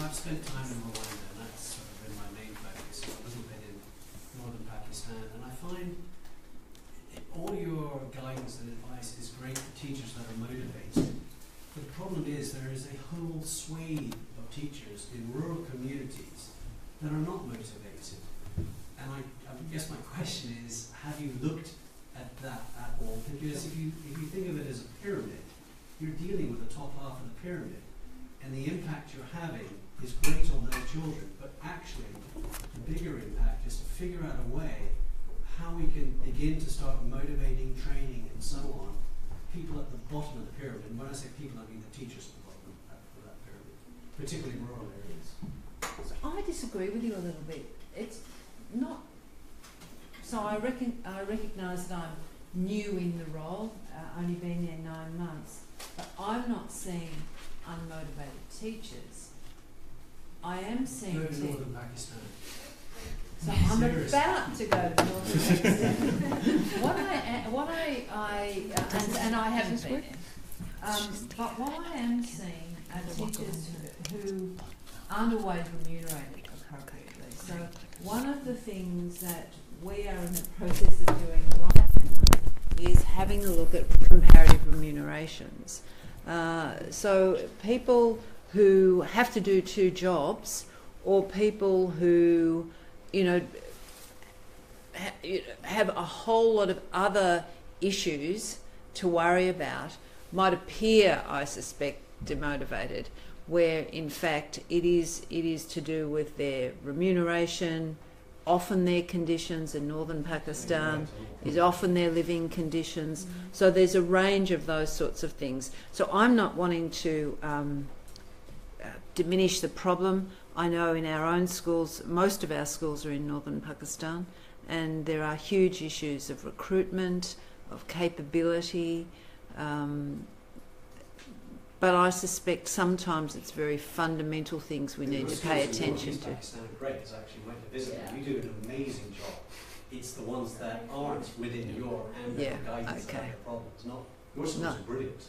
I've spent time in Rwanda, and that's sort of been my main focus, a little bit in northern Pakistan, and I find all your guidance and advice is great for teachers that are motivated. But the problem is there is a whole swathe of teachers in rural communities that are not motivated. And I guess my question is, have you looked at that at all? Because if you think of it as a pyramid, you're dealing with the top half of the pyramid, and the impact you're having is great on those children, but actually the bigger impact is to figure out a way how we can begin to start motivating, training, and so on, people at the bottom of the pyramid. And when I say people, I mean the teachers at the bottom of that pyramid, particularly in rural areas. So I disagree with you a little bit. It's not. So I recognise that I'm new in the role, only been there 9 months, but I'm not seeing unmotivated teachers. I am seeing Go to northern Pakistan. So I'm about to go to northern Pakistan. And I haven't been there. But what I am seeing are teachers who aren't always remunerated appropriately. So one of the things that we are in the process of doing right now is having a look at comparative remunerations. So people who have to do 2 jobs, or people who, have a whole lot of other issues to worry about, might appear, I suspect, demotivated, where in fact it is to do with their remuneration, often their conditions in northern Pakistan, is often their living conditions. So there's a range of those sorts of things. So I'm not wanting to diminish the problem. I know in our own schools, most of our schools are in northern Pakistan, and there are huge issues of recruitment, of capability, but I suspect sometimes it's very fundamental things we need to pay attention to. Pakistan are great, because I actually went to visit them. You do an amazing job. It's the ones that aren't within your ambit of guidance that have the problems, not your schools are brilliant.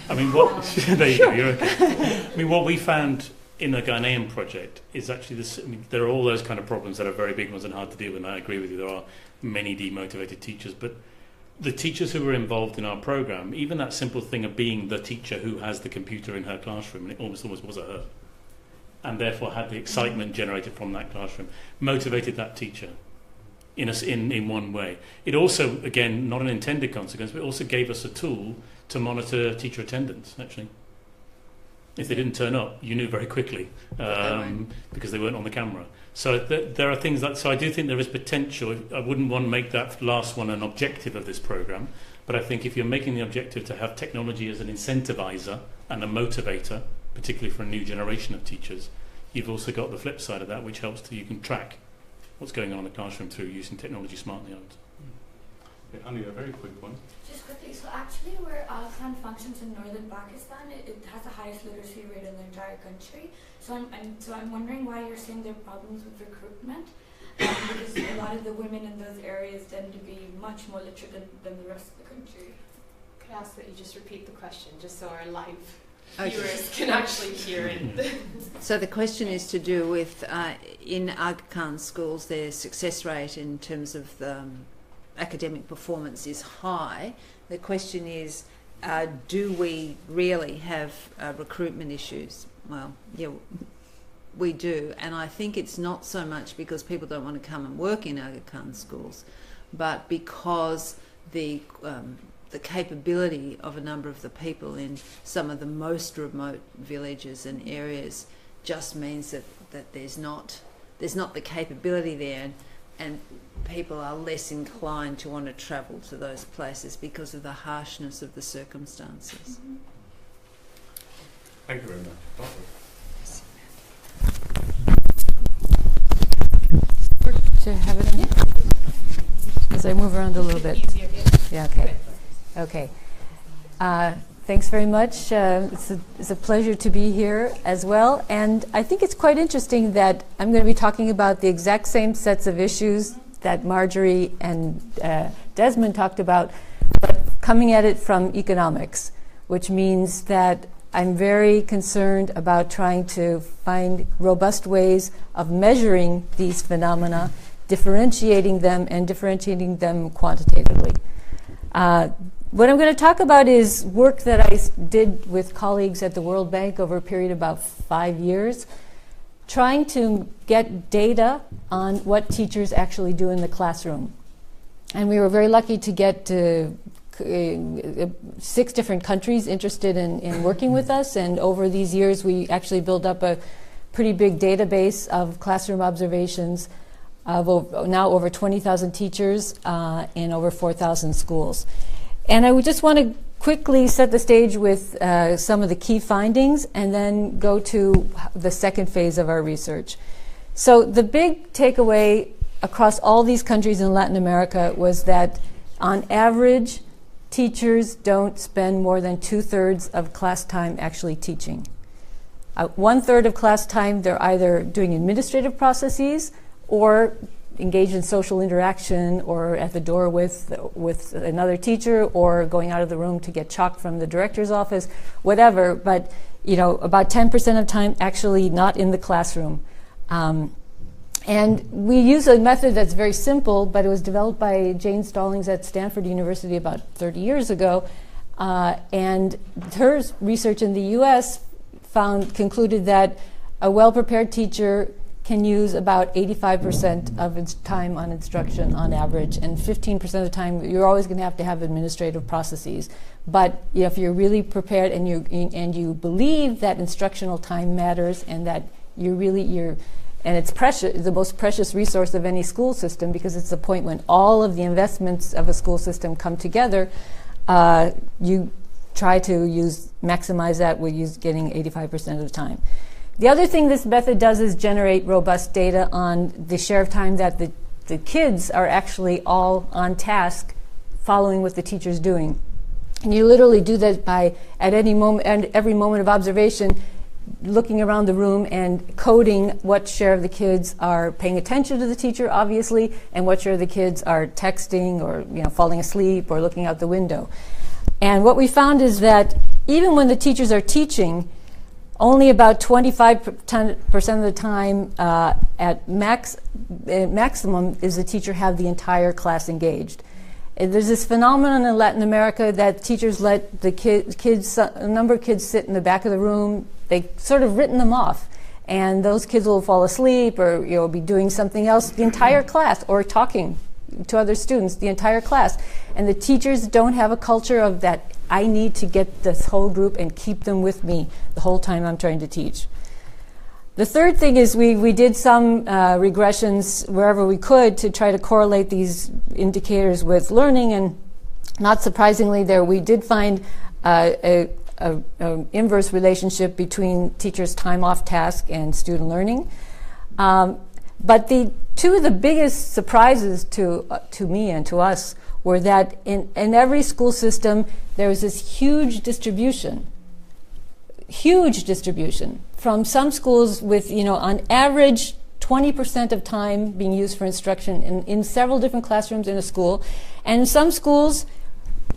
I mean, there you go, you're okay. I mean, what we found in the Ghanaian project is actually this. I mean, there are all those kind of problems that are very big ones and hard to deal with. And I agree with you. There are many demotivated teachers, but the teachers who were involved in our program, even that simple thing of being the teacher who has the computer in her classroom, and it almost was a her, and therefore had the excitement generated from that classroom, motivated that teacher in one way. It also, again, not an intended consequence, but it also gave us a tool to monitor teacher attendance, actually. If they didn't turn up, you knew very quickly, because they weren't on the camera. So there are things that. So I do think there is potential. I wouldn't want to make that last one an objective of this program, but I think if you're making the objective to have technology as an incentivizer and a motivator, particularly for a new generation of teachers, you've also got the flip side of that, which helps you can track what's going on in the classroom through using technology smartly. Okay, Anu, a very quick one. Just quickly, so actually where Al-Khan functions in northern Pakistan, it has the highest literacy rate in the entire country. So I'm wondering why you're saying there are problems with recruitment, because a lot of the women in those areas tend to be much more literate than the rest of the country. Could I ask that you just repeat the question, just so our live viewers can actually hear it? So the question is to do with, in Aga Khan schools, their success rate in terms of the academic performance is high. The question is, do we really have recruitment issues? Well, yeah, we do, and I think it's not so much because people don't want to come and work in Aga Khan schools, but because the capability of a number of the people in some of the most remote villages and areas just means that there's not the capability there, and people are less inclined to want to travel to those places because of the harshness of the circumstances. Thank you very much. Barbara. To have it in here? As I move around a little bit. Yeah, okay. Okay. Thanks very much. It's a pleasure to be here as well. And I think it's quite interesting that I'm going to be talking about the exact same sets of issues that Margery and Desmond talked about, but coming at it from economics, which means that I'm very concerned about trying to find robust ways of measuring these phenomena, differentiating them quantitatively. What I'm going to talk about is work that I did with colleagues at the World Bank over a period of about 5 years, trying to get data on what teachers actually do in the classroom. And we were very lucky to get 6 different countries interested in working with us, and over these years we actually built up a pretty big database of classroom observations of now over 20,000 teachers in over 4,000 schools. And I would just want to quickly set the stage with some of the key findings and then go to the second phase of our research. So the big takeaway across all these countries in Latin America was that on average, teachers don't spend more than 2/3 of class time actually teaching. 1/3 of class time they're either doing administrative processes or engaged in social interaction or at the door with another teacher or going out of the room to get chalk from the director's office, whatever, but about 10% of time actually not in the classroom. And we use a method that's very simple, but it was developed by Jane Stallings at Stanford University about 30 years ago. And her research in the US concluded that a well-prepared teacher can use about 85% of its time on instruction on average, and 15% of the time you're always going to have administrative processes. But if you're really prepared and you believe that instructional time matters and that and it's precious, the most precious resource of any school system, because it's the point when all of the investments of a school system come together, you try to maximize that with getting 85% of the time. The other thing this method does is generate robust data on the share of time that the kids are actually all on task following what the teacher's doing. And you literally do that by, at any moment, and every moment of observation, looking around the room and coding what share of the kids are paying attention to the teacher, obviously, and what share of the kids are texting or falling asleep or looking out the window. And what we found is that even when the teachers are teaching, only about 25% of the time at maximum is the teacher have the entire class engaged. And there's this phenomenon in Latin America that teachers let the a number of kids sit in the back of the room. They sort of written them off, and those kids will fall asleep or be doing something else the entire class, or talking to other students the entire class. And the teachers don't have a culture of that. I need to get this whole group and keep them with me the whole time I'm trying to teach. The third thing is we did some regressions wherever we could to try to correlate these indicators with learning, and not surprisingly we did find an inverse relationship between teachers' time off task and student learning. But two of the biggest surprises to me and to us were that in every school system there was this huge distribution from some schools with, on average 20% of time being used for instruction in several different classrooms in a school, and some schools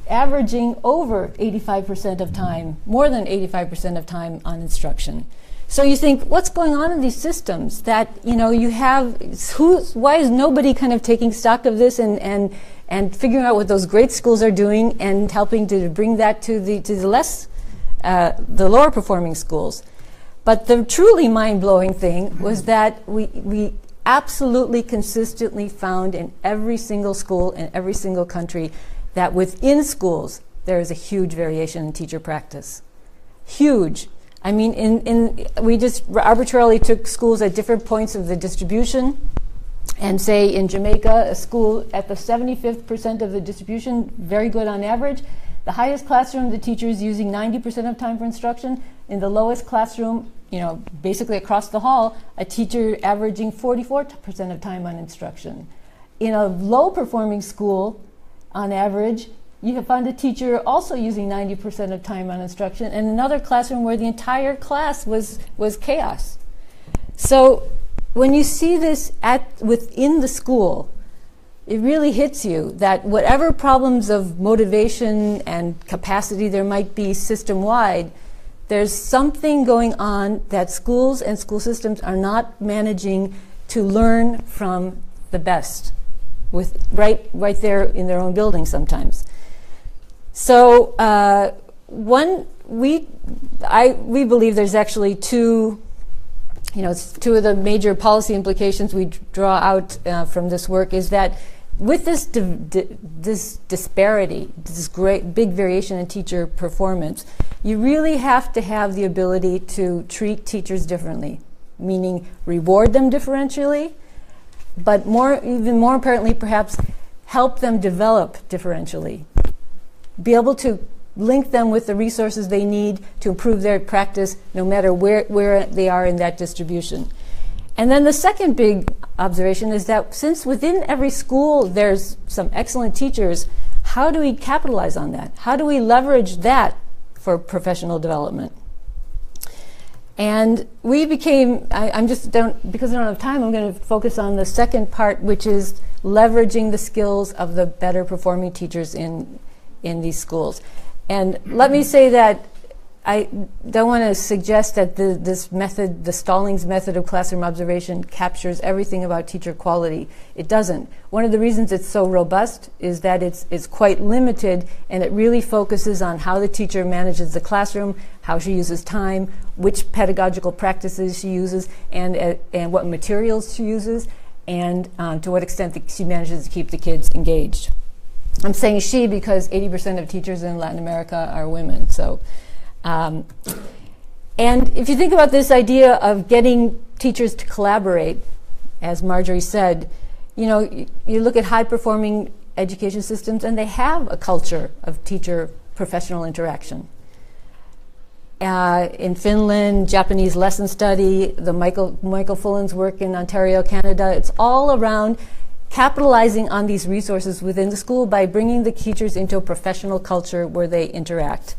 averaging over 85% of time, more than 85% of time on instruction. So you think, what's going on in these systems that, why is nobody kind of taking stock of this and figuring out what those great schools are doing and helping to bring that to the lower performing schools? But the truly mind-blowing thing was that we absolutely consistently found in every single school in every single country that within schools there is a huge variation in teacher practice. Huge. I mean, we just arbitrarily took schools at different points of the distribution, and say in Jamaica, a school at the 75th% of the distribution, very good on average. The highest classroom, the teacher is using 90% of time for instruction. In the lowest classroom, basically across the hall, a teacher averaging 44% of time on instruction. In a low-performing school, on average, you have found a teacher also using 90% of time on instruction, and another classroom where the entire class was chaos. So when you see this within the school, it really hits you that whatever problems of motivation and capacity there might be system-wide, there's something going on that schools and school systems are not managing to learn from the best, right there in their own building sometimes. So we believe there's actually two of the major policy implications we draw out from this work is that with this disparity, this great big variation in teacher performance, you really have to have the ability to treat teachers differently, meaning reward them differentially, but even more importantly, perhaps help them develop differentially. Be able to link them with the resources they need to improve their practice no matter where they are in that distribution. And then the second big observation is that since within every school there's some excellent teachers, how do we capitalize on that? How do we leverage that for professional development? And we became, because I don't have time, I'm going to focus on the second part, which is leveraging the skills of the better performing teachers in these schools. And let me say that I don't want to suggest that this method, the Stallings method of classroom observation, captures everything about teacher quality. It doesn't. One of the reasons it's so robust is that it's quite limited, and it really focuses on how the teacher manages the classroom, how she uses time, which pedagogical practices she uses, and what materials she uses, and to what extent she manages to keep the kids engaged. I'm saying she because 80% of teachers in Latin America are women. So, and if you think about this idea of getting teachers to collaborate, as Margery said, you look at high-performing education systems, and they have a culture of teacher professional interaction. In Finland, Japanese lesson study, the Michael Fullen's work in Ontario, Canada, it's all around capitalizing on these resources within the school by bringing the teachers into a professional culture where they interact.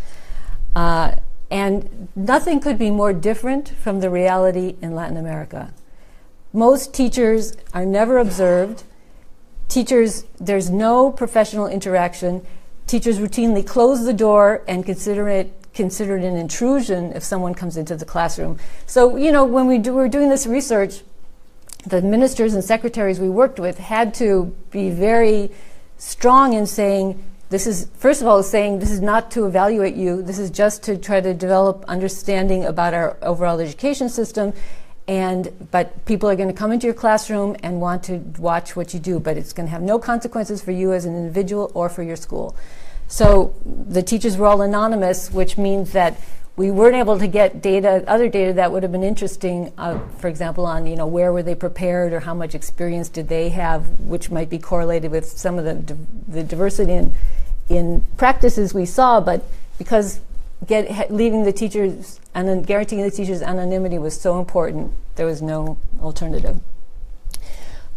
And nothing could be more different from the reality in Latin America. Most teachers are never observed. There's no professional interaction. Teachers routinely close the door and consider it an intrusion if someone comes into the classroom. So, when we're doing this research, the ministers and secretaries we worked with had to be very strong in saying, this is not to evaluate you, this is just to try to develop understanding about our overall education system, but people are going to come into your classroom and want to watch what you do, but it's going to have no consequences for you as an individual or for your school. So the teachers were all anonymous, which means that we weren't able to get other data that would have been interesting, for example, on where were they prepared or how much experience did they have, which might be correlated with some of the diversity in practices we saw. But because leaving the teachers and guaranteeing the teachers' anonymity was so important, there was no alternative.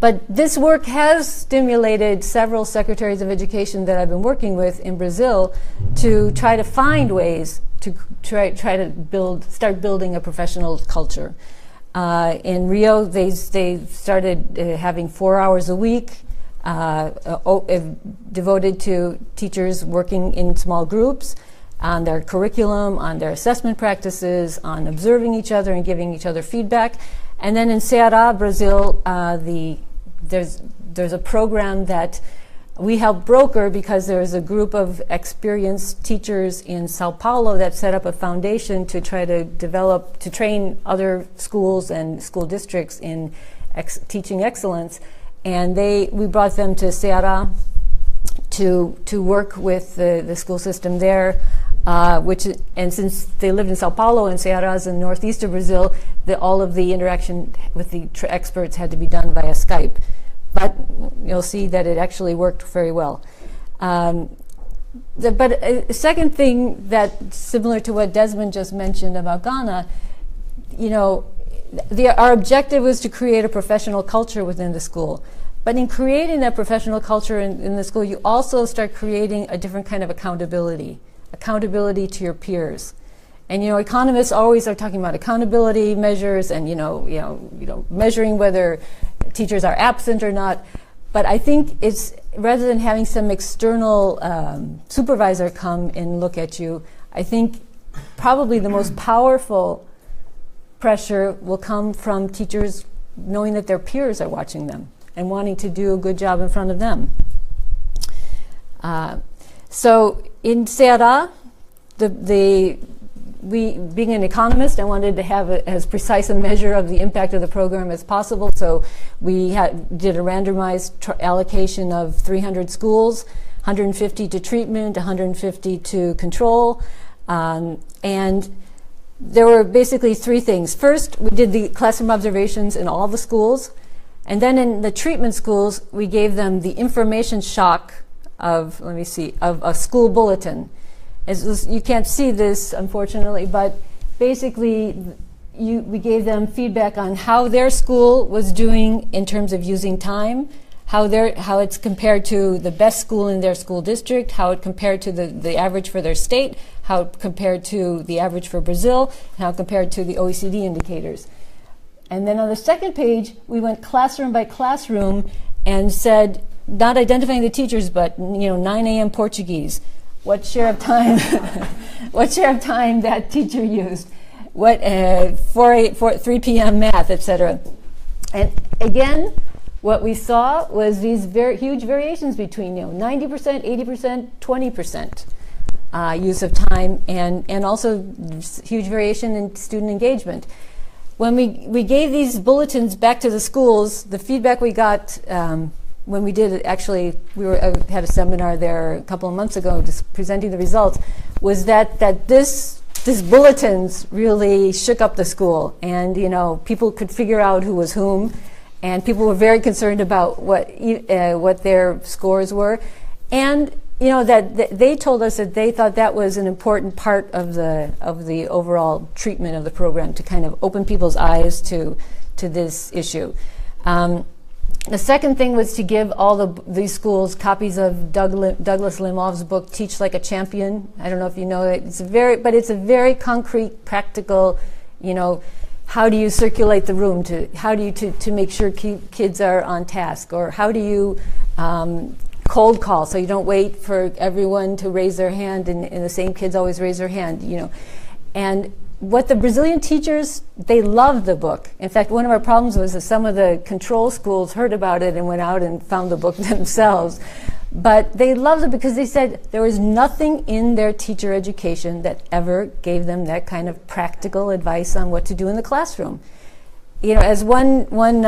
But this work has stimulated several secretaries of education that I've been working with in Brazil to try to find ways to try to start building a professional culture. In Rio, they started having 4 hours a week devoted to teachers working in small groups on their curriculum, on their assessment practices, on observing each other and giving each other feedback. And then in Ceará, Brazil, there's a program that We helped broker because there was a group of experienced teachers in Sao Paulo that set up a foundation to try to train other schools and school districts in teaching excellence. And we brought them to Ceará to work with the school system there, and since they lived in Sao Paulo and Ceará is in northeast of Brazil, all of the interaction with the experts had to be done via Skype. But you'll see that it actually worked very well. But a second thing that, similar to what Desmond just mentioned about Ghana, our objective was to create a professional culture within the school. But in creating that professional culture in the school, you also start creating a different kind of accountability to your peers. And economists always are talking about accountability measures and measuring whether teachers are absent or not. But I think it's, rather than having some external supervisor come and look at you, I think probably the most powerful pressure will come from teachers knowing that their peers are watching them and wanting to do a good job in front of them. So in Ceará, being an economist, I wanted to have as precise a measure of the impact of the program as possible. So we did a randomized allocation of 300 schools, 150 to treatment, 150 to control. And there were basically three things. First, we did the classroom observations in all the schools. And then in the treatment schools, we gave them the information shock of a school bulletin. You can't see this, unfortunately, but basically we gave them feedback on how their school was doing in terms of using time, how it's compared to the best school in their school district, how it compared to the average for their state, how it compared to the average for Brazil, and how it compared to the OECD indicators. And then on the second page, we went classroom by classroom and said, not identifying the teachers, but 9 a.m. Portuguese. What share of time that teacher used, 3 p.m. math, etc. And again, what we saw was these very huge variations between 90%, 80%, 20% use of time, and also huge variation in student engagement. When we gave these bulletins back to the schools, the feedback we got when we did it, actually, had a seminar there a couple of months ago just presenting the results, was that this bulletins really shook up the school, and people could figure out who was whom, and people were very concerned about what their scores were, and that they told us that they thought that was an important part of the overall treatment of the program, to kind of open people's eyes to this issue. The second thing was to give all these schools copies of Douglas Limoff's book, Teach Like a Champion. I don't know if you know it. It's a very concrete, practical, how do you circulate the room to make sure kids are on task, or how do you cold call so you don't wait for everyone to raise their hand and the same kids always raise their hand, And what the Brazilian teachers, they loved the book. In fact, one of our problems was that some of the control schools heard about it and went out and found the book themselves. But they loved it because they said there was nothing in their teacher education that ever gave them that kind of practical advice on what to do in the classroom. As one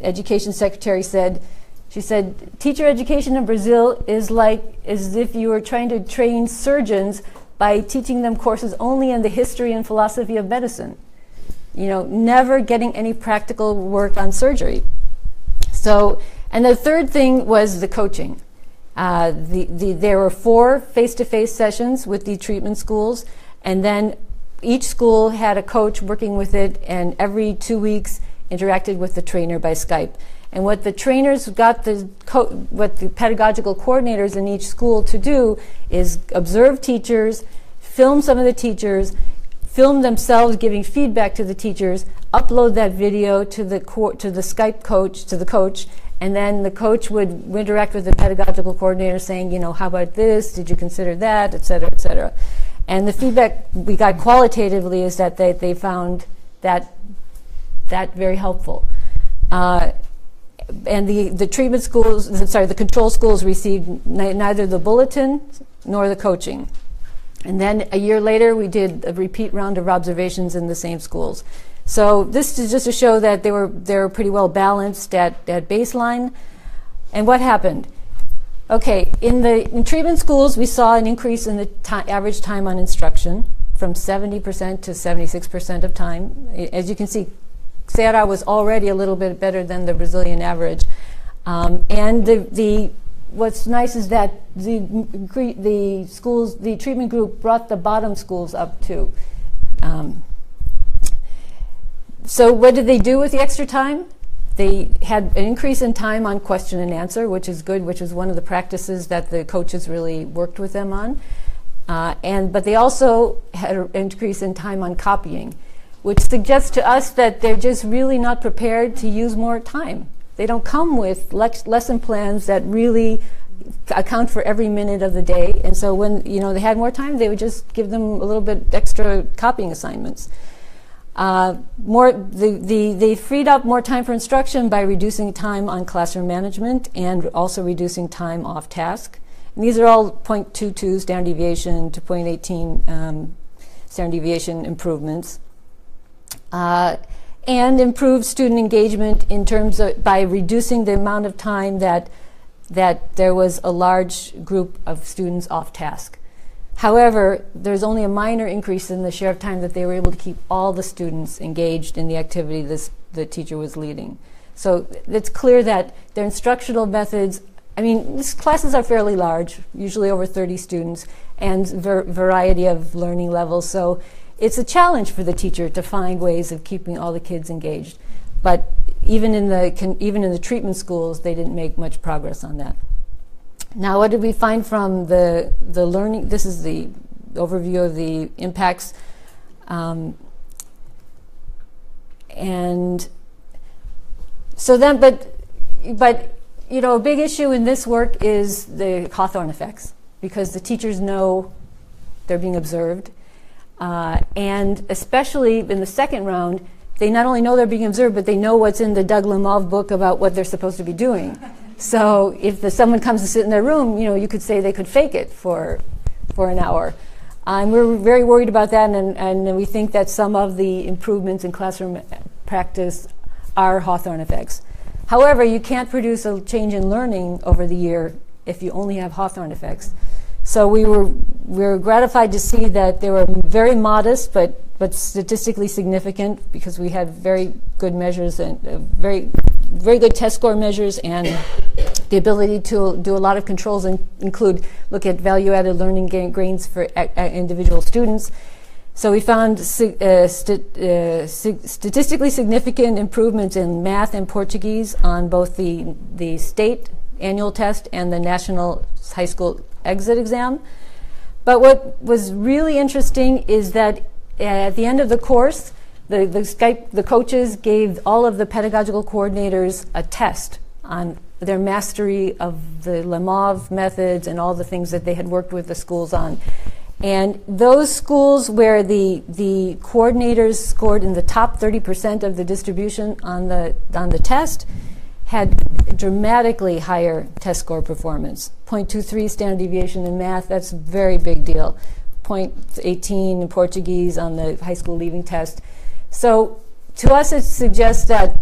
education secretary said, she said, teacher education in Brazil is like as if you were trying to train surgeons by teaching them courses only in the history and philosophy of medicine. Never getting any practical work on surgery. So, and the third thing was the coaching. There were 4 face-to-face sessions with the treatment schools, and then each school had a coach working with it, and every 2 weeks interacted with the trainer by Skype. And what the trainers got what the pedagogical coordinators in each school to do is observe teachers, film some of the teachers, film themselves giving feedback to the teachers, upload that video to the Skype coach, to the coach, and then the coach would interact with the pedagogical coordinator saying, how about this? Did you consider that? Et cetera, et cetera. And the feedback we got qualitatively is that they found that very helpful. and the treatment schools, the control schools received neither the bulletin nor the coaching. And then a year later, we did a repeat round of observations in the same schools. So this is just to show that they were pretty well balanced at baseline. And what happened? Okay, in treatment schools, we saw an increase in the average time on instruction from 70% to 76% of time. As you can see, Ceará was already a little bit better than the Brazilian average. And what's nice is that the schools, the treatment group brought the bottom schools up too. So what did they do with the extra time? They had an increase in time on question and answer, which is good, which is one of the practices that the coaches really worked with them on. But they also had an increase in time on copying, which suggests to us that they're just really not prepared to use more time. They don't come with lesson plans that really account for every minute of the day. And so when they had more time, they would just give them a little bit extra copying assignments. They freed up more time for instruction by reducing time on classroom management and also reducing time off task. And these are all 0.22 standard deviation to 0.18 standard deviation improvements. And improved student engagement in terms of by reducing the amount of time that there was a large group of students off task. However, there's only a minor increase in the share of time that they were able to keep all the students engaged in the activity the teacher was leading. So it's clear that their instructional methods, these classes are fairly large, usually over 30 students, and variety of learning levels. So it's a challenge for the teacher to find ways of keeping all the kids engaged. But even in the treatment schools, they didn't make much progress on that. Now, what did we find from the learning? This is the overview of the impacts. And so then, but a big issue in this work is the Hawthorne effects, because the teachers know they're being observed. And especially in the second round, they not only know they're being observed, but they know what's in the Doug Lemov book about what they're supposed to be doing. So if someone comes to sit in their room, you could say they could fake it for an hour. And we're very worried about that, and we think that some of the improvements in classroom practice are Hawthorne effects. However, you can't produce a change in learning over the year if you only have Hawthorne effects. So we were gratified to see that they were very modest, but statistically significant, because we had very good measures and very good test score measures, and the ability to do a lot of controls and look at value-added learning gains for individual students. So we found statistically significant improvements in math and Portuguese on both the state annual test and the national high school exit exam. But what was really interesting is that at the end of the course, the coaches gave all of the pedagogical coordinators a test on their mastery of the Lemov methods and all the things that they had worked with the schools on. And those schools where the coordinators scored in the top 30% of the distribution on the test had dramatically higher test score performance. 0.23 standard deviation in math, that's a very big deal. 0.18 in Portuguese on the high school leaving test. So to us it suggests that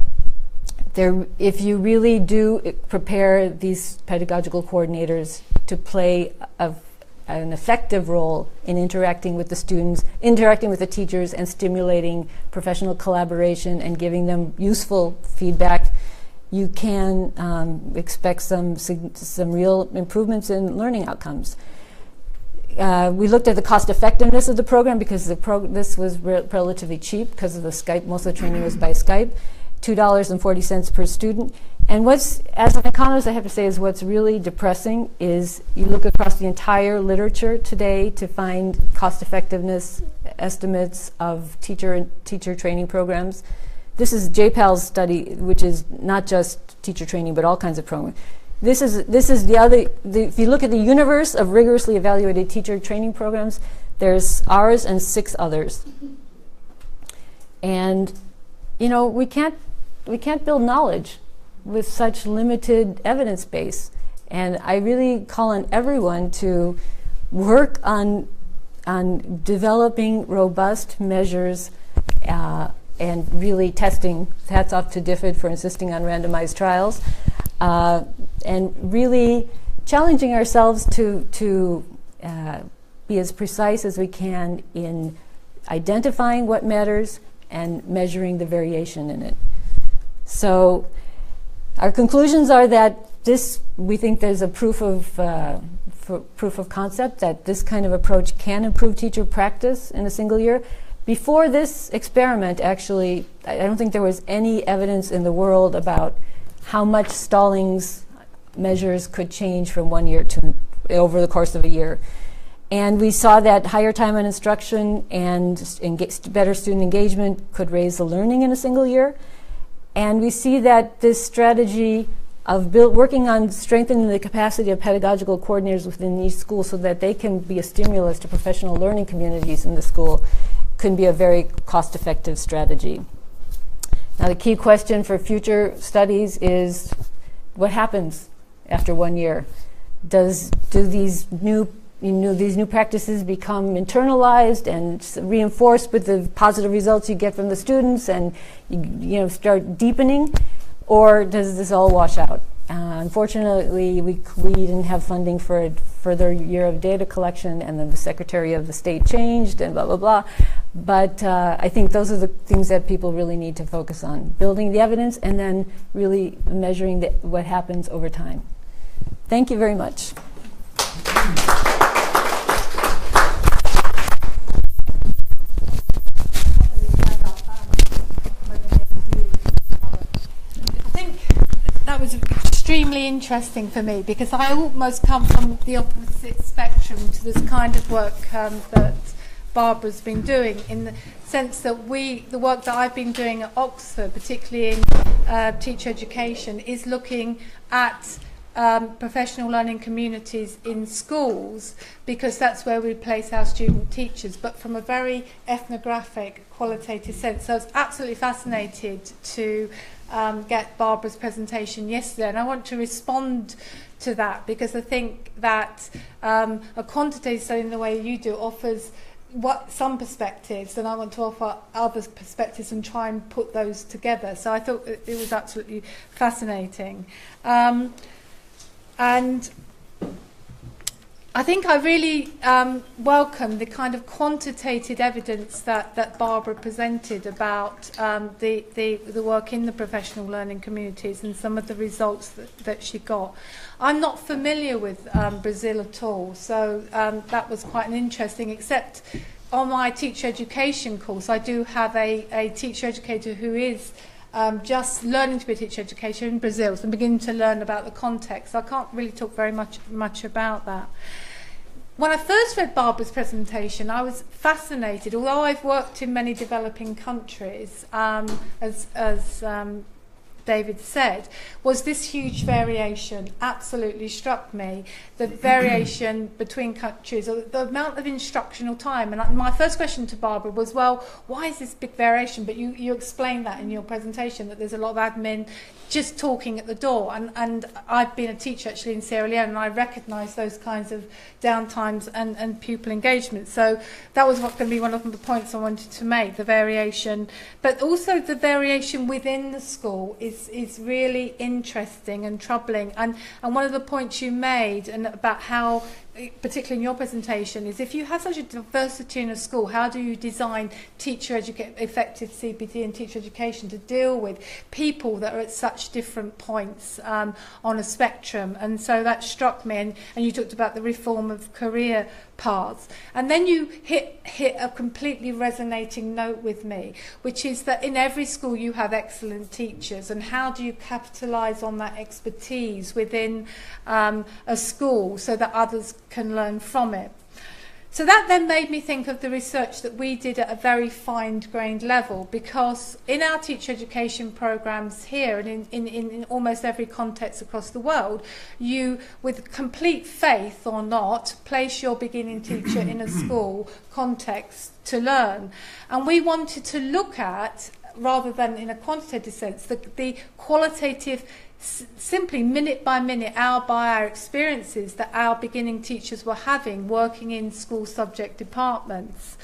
if you really do prepare these pedagogical coordinators to play an effective role in interacting with the students, interacting with the teachers, and stimulating professional collaboration and giving them useful feedback, you can expect some real improvements in learning outcomes. We looked at the cost effectiveness of the program, because this was relatively cheap because of the Skype. Most of the training was by Skype. $2.40 per student. And as an economist, I have to say, is what's really depressing is you look across the entire literature today to find cost effectiveness estimates of teacher training programs. This is JPAL's study, which is not just teacher training, but all kinds of programs. This is if you look at the universe of rigorously evaluated teacher training programs, there's ours and 6 others. And we can't build knowledge with such limited evidence base. And I really call on everyone to work on developing robust measures and really testing. Hats off to DFID for insisting on randomized trials, and really challenging ourselves to be as precise as we can in identifying what matters and measuring the variation in it. So our conclusions are that we think there's a proof of concept that this kind of approach can improve teacher practice in a single year. Before this experiment, actually, I don't think there was any evidence in the world about how much Stallings measures could change from 1 year to over the course of a year. And we saw that higher time on instruction and better student engagement could raise the learning in a single year. And we see that this strategy of working on strengthening the capacity of pedagogical coordinators within each school so that they can be a stimulus to professional learning communities in the school can be a very cost-effective strategy. Now, the key question for future studies is what happens after 1 year? Do these new practices become internalized and reinforced with the positive results you get from the students, and you start deepening, or does this all wash out? Unfortunately, we didn't have funding for a further year of data collection, and then the Secretary of the State changed, and blah, blah, blah. But I think those are the things that people really need to focus on, building the evidence and then really measuring what happens over time. Thank you very much. That was extremely interesting for me, because I almost come from the opposite spectrum to this kind of work that Barbara's been doing, in the sense that the work that I've been doing at Oxford, particularly in teacher education, is looking at professional learning communities in schools, because that's where we place our student teachers, but from a very ethnographic, qualitative sense. So I was absolutely fascinated to get Barbara's presentation yesterday, and I want to respond to that, because I think that a quantitative study in the way you do offers some perspectives, and I want to offer other perspectives and try and put those together. So I thought it was absolutely fascinating. And I think I really welcome the kind of quantitative evidence that Barbara presented about the work in the professional learning communities and some of the results that she got. I'm not familiar with Brazil at all, so that was quite an interesting, except on my teacher education course, I do have a teacher educator who is just learning to be a teacher educator in Brazil, so beginning to learn about the context. So I can't really talk very much about that. When I first read Barbara's presentation, I was fascinated. Although I've worked in many developing countries, as David said, was this huge variation absolutely struck me. The variation between countries, or the amount of instructional time. And my first question to Barbara was, well, why is this big variation? But you explained that in your presentation, that there's a lot of admin just talking at the door. And I've been a teacher actually in Sierra Leone, and I recognise those kinds of downtimes and pupil engagement. So that was going to be one of the points I wanted to make, the variation. But also the variation within the school is really interesting and troubling. And one of the points you made, and about how, particularly in your presentation, is if you have such a diversity in a school, how do you design effective CPD and teacher education to deal with people that are at such different points on a spectrum? And so that struck me, and you talked about the reform of career paths. And then you hit a completely resonating note with me, which is that in every school you have excellent teachers, and how do you capitalise on that expertise within a school so that others can learn from it? So that then made me think of the research that we did at a very fine-grained level, because in our teacher education programs here and in almost every context across the world, you, with complete faith or not, place your beginning teacher in a school context to learn. And we wanted to look at, rather than in a quantitative sense, the qualitative simply minute by minute, hour by hour experiences that our beginning teachers were having working in school subject departments.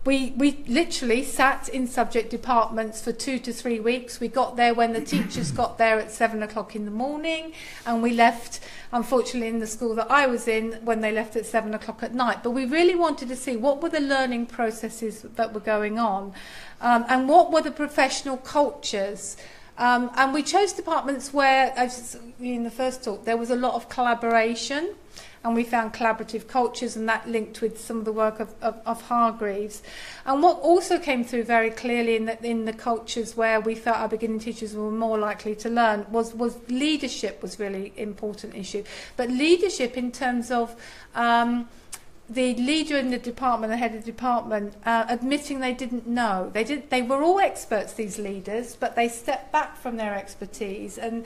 We literally sat in subject departments for 2 to 3 weeks. We got there when the teachers got there at 7 o'clock in the morning, and we left, unfortunately, in the school that I was in, when they left at 7 o'clock at night. But we really wanted to see what were the learning processes that were going on, and what were the professional cultures. And we chose departments where, as in the first talk, there was a lot of collaboration, and we found collaborative cultures, and that linked with some of the work of Hargreaves. And what also came through very clearly in the cultures where we felt our beginning teachers were more likely to learn was leadership was really important issue. But leadership in terms of the leader in the department, the head of the department, admitting they didn't know. They were all experts, these leaders, but they stepped back from their expertise and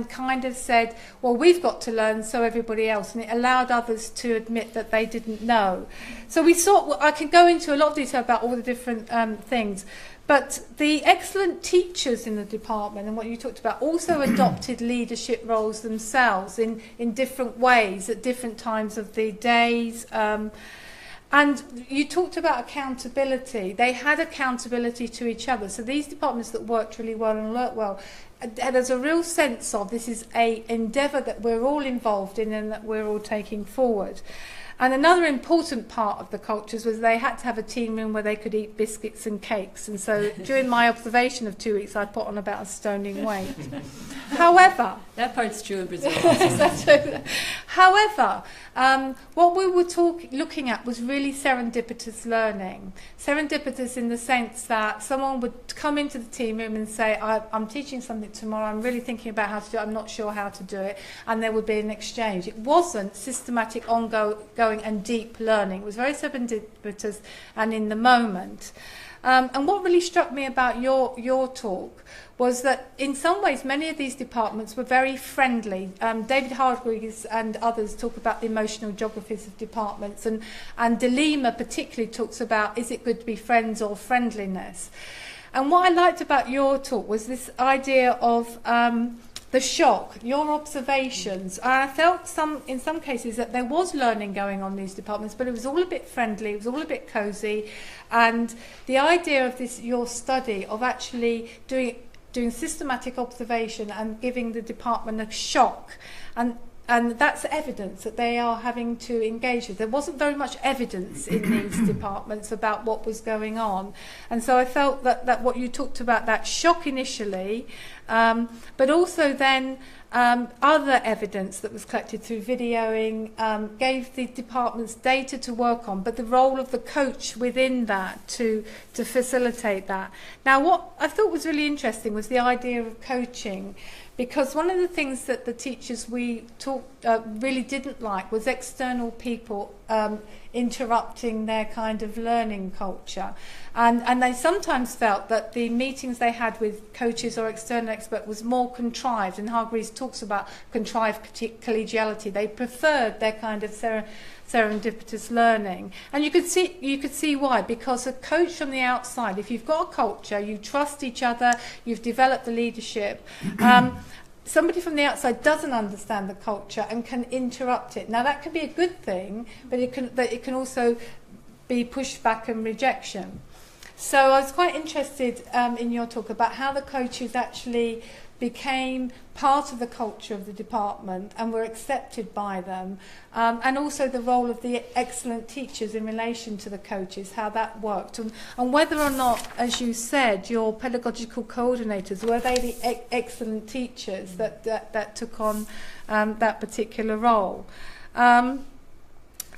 kind of said, well, we've got to learn, so everybody else. And it allowed others to admit that they didn't know. So we saw, I can go into a lot of detail about all the different things, but the excellent teachers in the department, and what you talked about, also adopted leadership roles themselves in different ways at different times of the days. And you talked about accountability. They had accountability to each other. So these departments that worked really well and learnt well, there's a real sense of this is an endeavour that we're all involved in and that we're all taking forward. And another important part of the cultures was they had to have a team room where they could eat biscuits and cakes. And so during my observation of 2 weeks, I put on about a stone in weight. However... That part's true in Brazil. However, what we were looking at was really serendipitous learning. Serendipitous in the sense that someone would come into the team room and say, I'm teaching something tomorrow, I'm really thinking about how to do it, I'm not sure how to do it, and there would be an exchange. It wasn't systematic, ongoing and deep learning. It was very serendipitous and in the moment. And what really struck me about your talk was that in some ways many of these departments were very friendly. David Hargreaves and others talk about the emotional geographies of departments, and Delima particularly talks about, is it good to be friends or friendliness? And what I liked about your talk was this idea of the shock, your observations. I felt in some cases that there was learning going on in these departments, but it was all a bit friendly, it was all a bit cosy. And the idea of this, your study of actually doing systematic observation and giving the department a shock, and that's evidence that they are having to engage with. There wasn't very much evidence in these departments about what was going on. And so I felt that what you talked about, that shock initially, but also then other evidence that was collected through videoing, gave the departments data to work on, but the role of the coach within that to facilitate that. Now, what I thought was really interesting was the idea of coaching, because one of the things that the teachers we talked really didn't like was external people interrupting their kind of learning culture. And they sometimes felt that the meetings they had with coaches or external experts was more contrived, and Hargreaves talks about contrived collegiality. They preferred their kind of serendipitous learning. And you could see why, because a coach from the outside, if you've got a culture, you trust each other, you've developed the leadership, somebody from the outside doesn't understand the culture and can interrupt it. Now that can be a good thing, but it can also be pushback and rejection. So I was quite interested in your talk about how the coaches actually became part of the culture of the department and were accepted by them, and also the role of the excellent teachers in relation to the coaches, how that worked, and whether or not, as you said, your pedagogical coordinators, were they the excellent teachers that took on that particular role.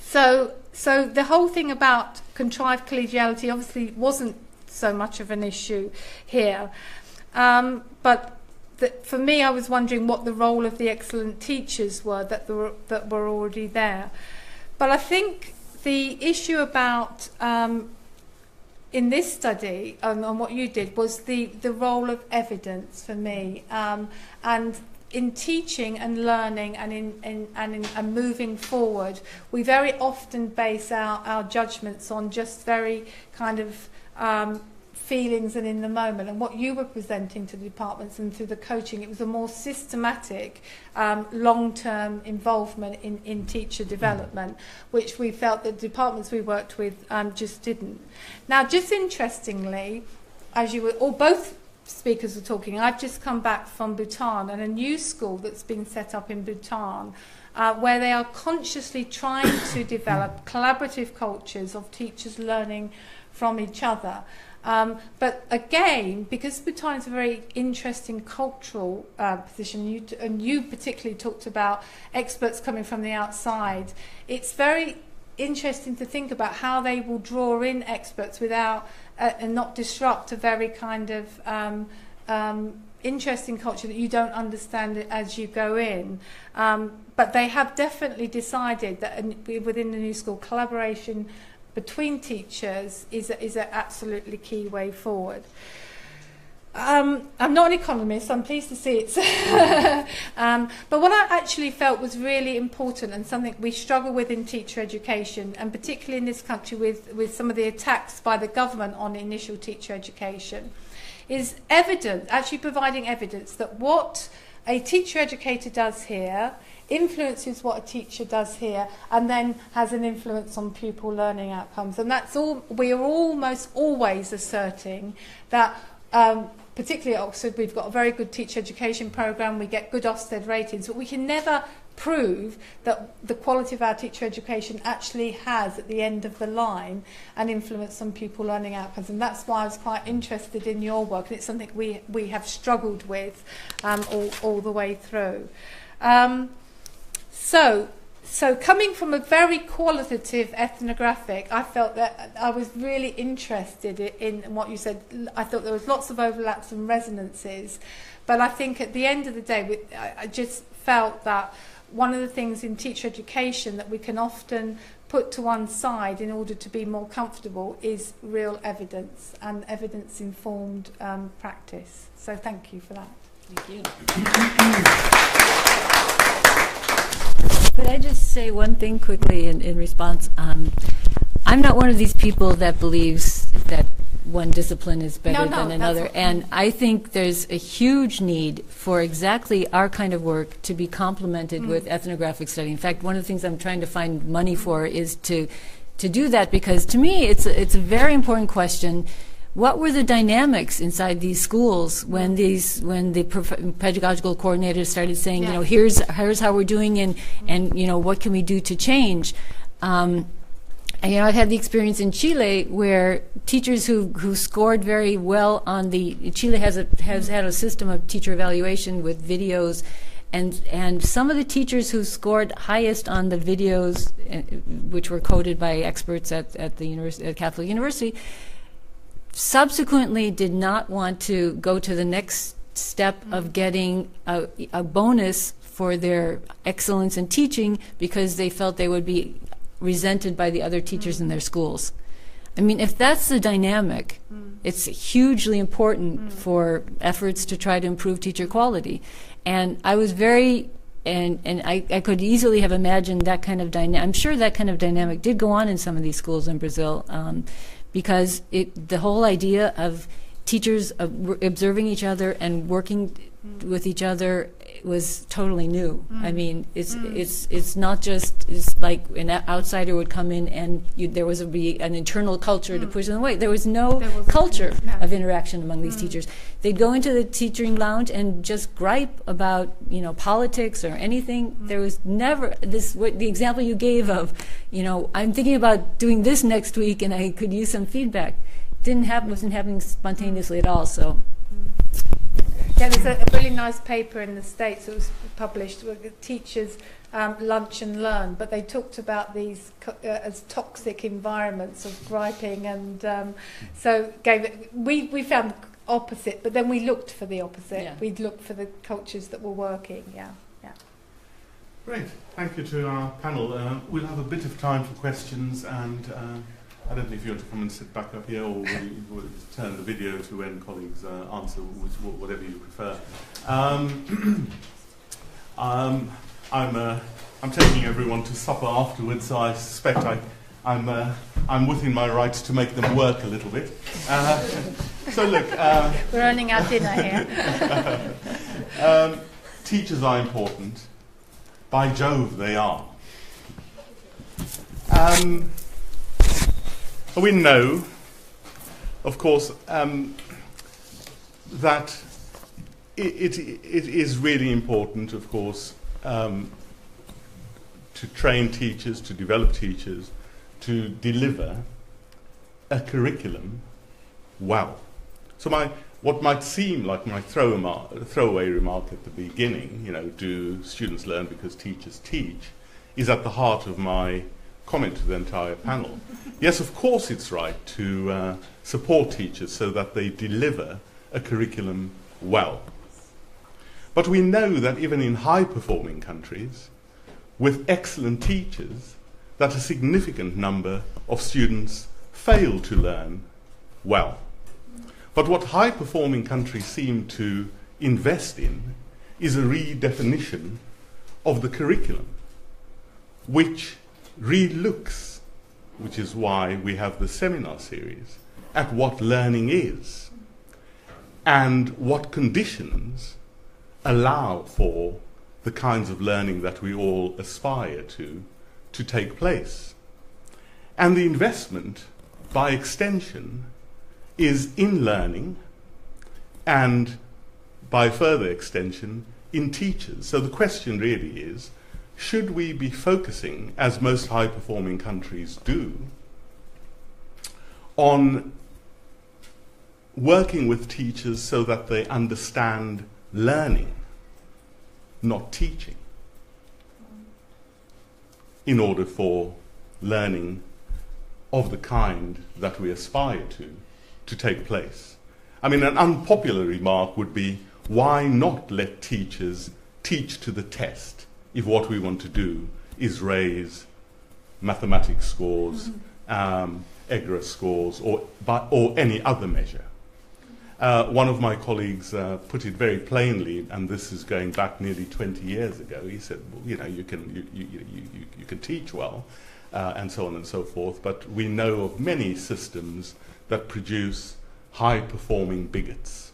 So the whole thing about contrived collegiality obviously wasn't so much of an issue here, but for me, I was wondering what the role of the excellent teachers were that were already there. But I think the issue about in this study and what you did was the role of evidence for me, and in teaching and learning and in moving forward, we very often base our judgments on just very kind of feelings and in the moment, and what you were presenting to the departments and through the coaching, it was a more systematic long-term involvement in teacher development, which we felt that the departments we worked with just didn't. Now, just interestingly, as you were, or both speakers were talking, I've just come back from Bhutan and a new school that's been set up in Bhutan where they are consciously trying to develop collaborative cultures of teachers learning from each other. But again, because Bhutan is a very interesting cultural position, and you particularly talked about experts coming from the outside, it's very interesting to think about how they will draw in experts without and not disrupt a very kind of interesting culture that you don't understand it as you go in. But they have definitely decided that within the new school, collaboration between teachers is an absolutely key way forward. I'm not an economist, I'm pleased to see it. But what I actually felt was really important and something we struggle with in teacher education, and particularly in this country with some of the attacks by the government on initial teacher education, is evidence, actually providing evidence that what a teacher educator does here influences what a teacher does here, and then has an influence on pupil learning outcomes. And that's all. We are almost always asserting that, particularly at Oxford, we've got a very good teacher education programme, we get good Ofsted ratings, but we can never prove that the quality of our teacher education actually has, at the end of the line, an influence on pupil learning outcomes. And that's why I was quite interested in your work, and it's something we have struggled with all the way through. So coming from a very qualitative ethnographic, I felt that I was really interested in what you said. I thought there was lots of overlaps and resonances, but I think at the end of the day, I just felt that one of the things in teacher education that we can often put to one side in order to be more comfortable is real evidence and evidence-informed practice. So thank you for that. Thank you. Could I just say one thing quickly in response? I'm not one of these people that believes that one discipline is better than another. And I think there's a huge need for exactly our kind of work to be complemented with ethnographic study. In fact, one of the things I'm trying to find money for is to do that, because to me it's a very important question. What were the dynamics inside these schools when the pedagogical coordinators started saying, you know, here's how we're doing, and you know, what can we do to change? And you know, I've had the experience in Chile where teachers who scored very well on Chile has had a system of teacher evaluation with videos, and some of the teachers who scored highest on the videos, which were coded by experts at Catholic University, subsequently did not want to go to the next step of getting a bonus for their excellence in teaching, because they felt they would be resented by the other teachers in their schools. I mean, if that's the dynamic, it's hugely important for efforts to try to improve teacher quality. And I was very, and I could easily have imagined that kind of dynamic. I'm sure that kind of dynamic did go on in some of these schools in Brazil, because the whole idea of teachers observing each other and working with each other was totally new. I mean, it's not just, it's like an outsider would come in and there was be an internal culture to push them away. There was no culture of interaction among these teachers. They'd go into the teaching lounge and just gripe about, you know, politics or anything. There was never the example you gave of, you know, I'm thinking about doing this next week and I could use some feedback. Wasn't happening spontaneously at all. So. Yeah, there's a really nice paper in the States that was published with teachers lunch and learn, but they talked about these as toxic environments of griping, and so we found the opposite, but then we looked for the opposite. Yeah. We'd looked for the cultures that were working. Yeah. Great, thank you to our panel. We'll have a bit of time for questions, and I don't know if you want to come and sit back up here, or we'll turn the video to when colleagues answer, whatever you prefer. I'm taking everyone to supper afterwards, so I suspect I'm within my rights to make them work a little bit. So look, we're running our dinner here. Teachers are important. By Jove, they are. We know, of course, that it is really important, of course, to train teachers, to develop teachers, to deliver a curriculum well. So what might seem like my throwaway remark at the beginning, you know, do students learn because teachers teach, is at the heart of my comment to the entire panel. Yes, of course it's right to support teachers so that they deliver a curriculum well. But we know that even in high-performing countries, with excellent teachers, that a significant number of students fail to learn well. But what high-performing countries seem to invest in is a redefinition of the curriculum, which re-looks, which is why we have the seminar series, at what learning is and what conditions allow for the kinds of learning that we all aspire to take place. And the investment, by extension, is in learning and, by further extension, in teachers. So the question really is, should we be focusing, as most high-performing countries do, on working with teachers so that they understand learning, not teaching, in order for learning of the kind that we aspire to take place? I mean, an unpopular remark would be, why not let teachers teach to the test if what we want to do is raise mathematics scores, EGRA scores, or any other measure? One of my colleagues put it very plainly, and this is going back nearly 20 years ago. He said, well, you know, you can teach well, and so on and so forth, but we know of many systems that produce high-performing bigots.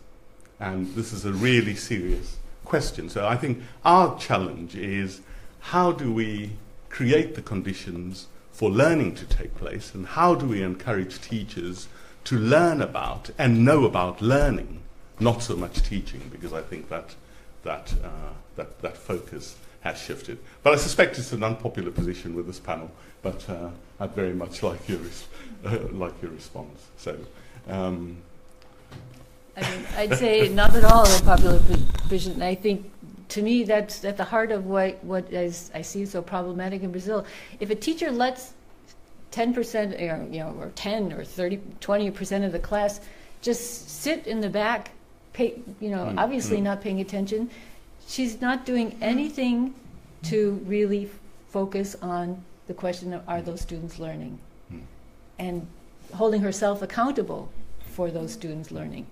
And this is a really serious question. So I think our challenge is, how do we create the conditions for learning to take place, and how do we encourage teachers to learn about and know about learning, not so much teaching, because I think that focus has shifted. But I suspect it's an unpopular position with this panel, but I'd very much like your response. So, I mean, I'd say not at all a popular position. I think, to me, that's at the heart of what I see so problematic in Brazil. If a teacher lets 10%, or 10 or 30, 20% of the class just sit in the back, obviously not paying attention, she's not doing anything to really focus on the question of, are those students learning? And holding herself accountable for those students learning.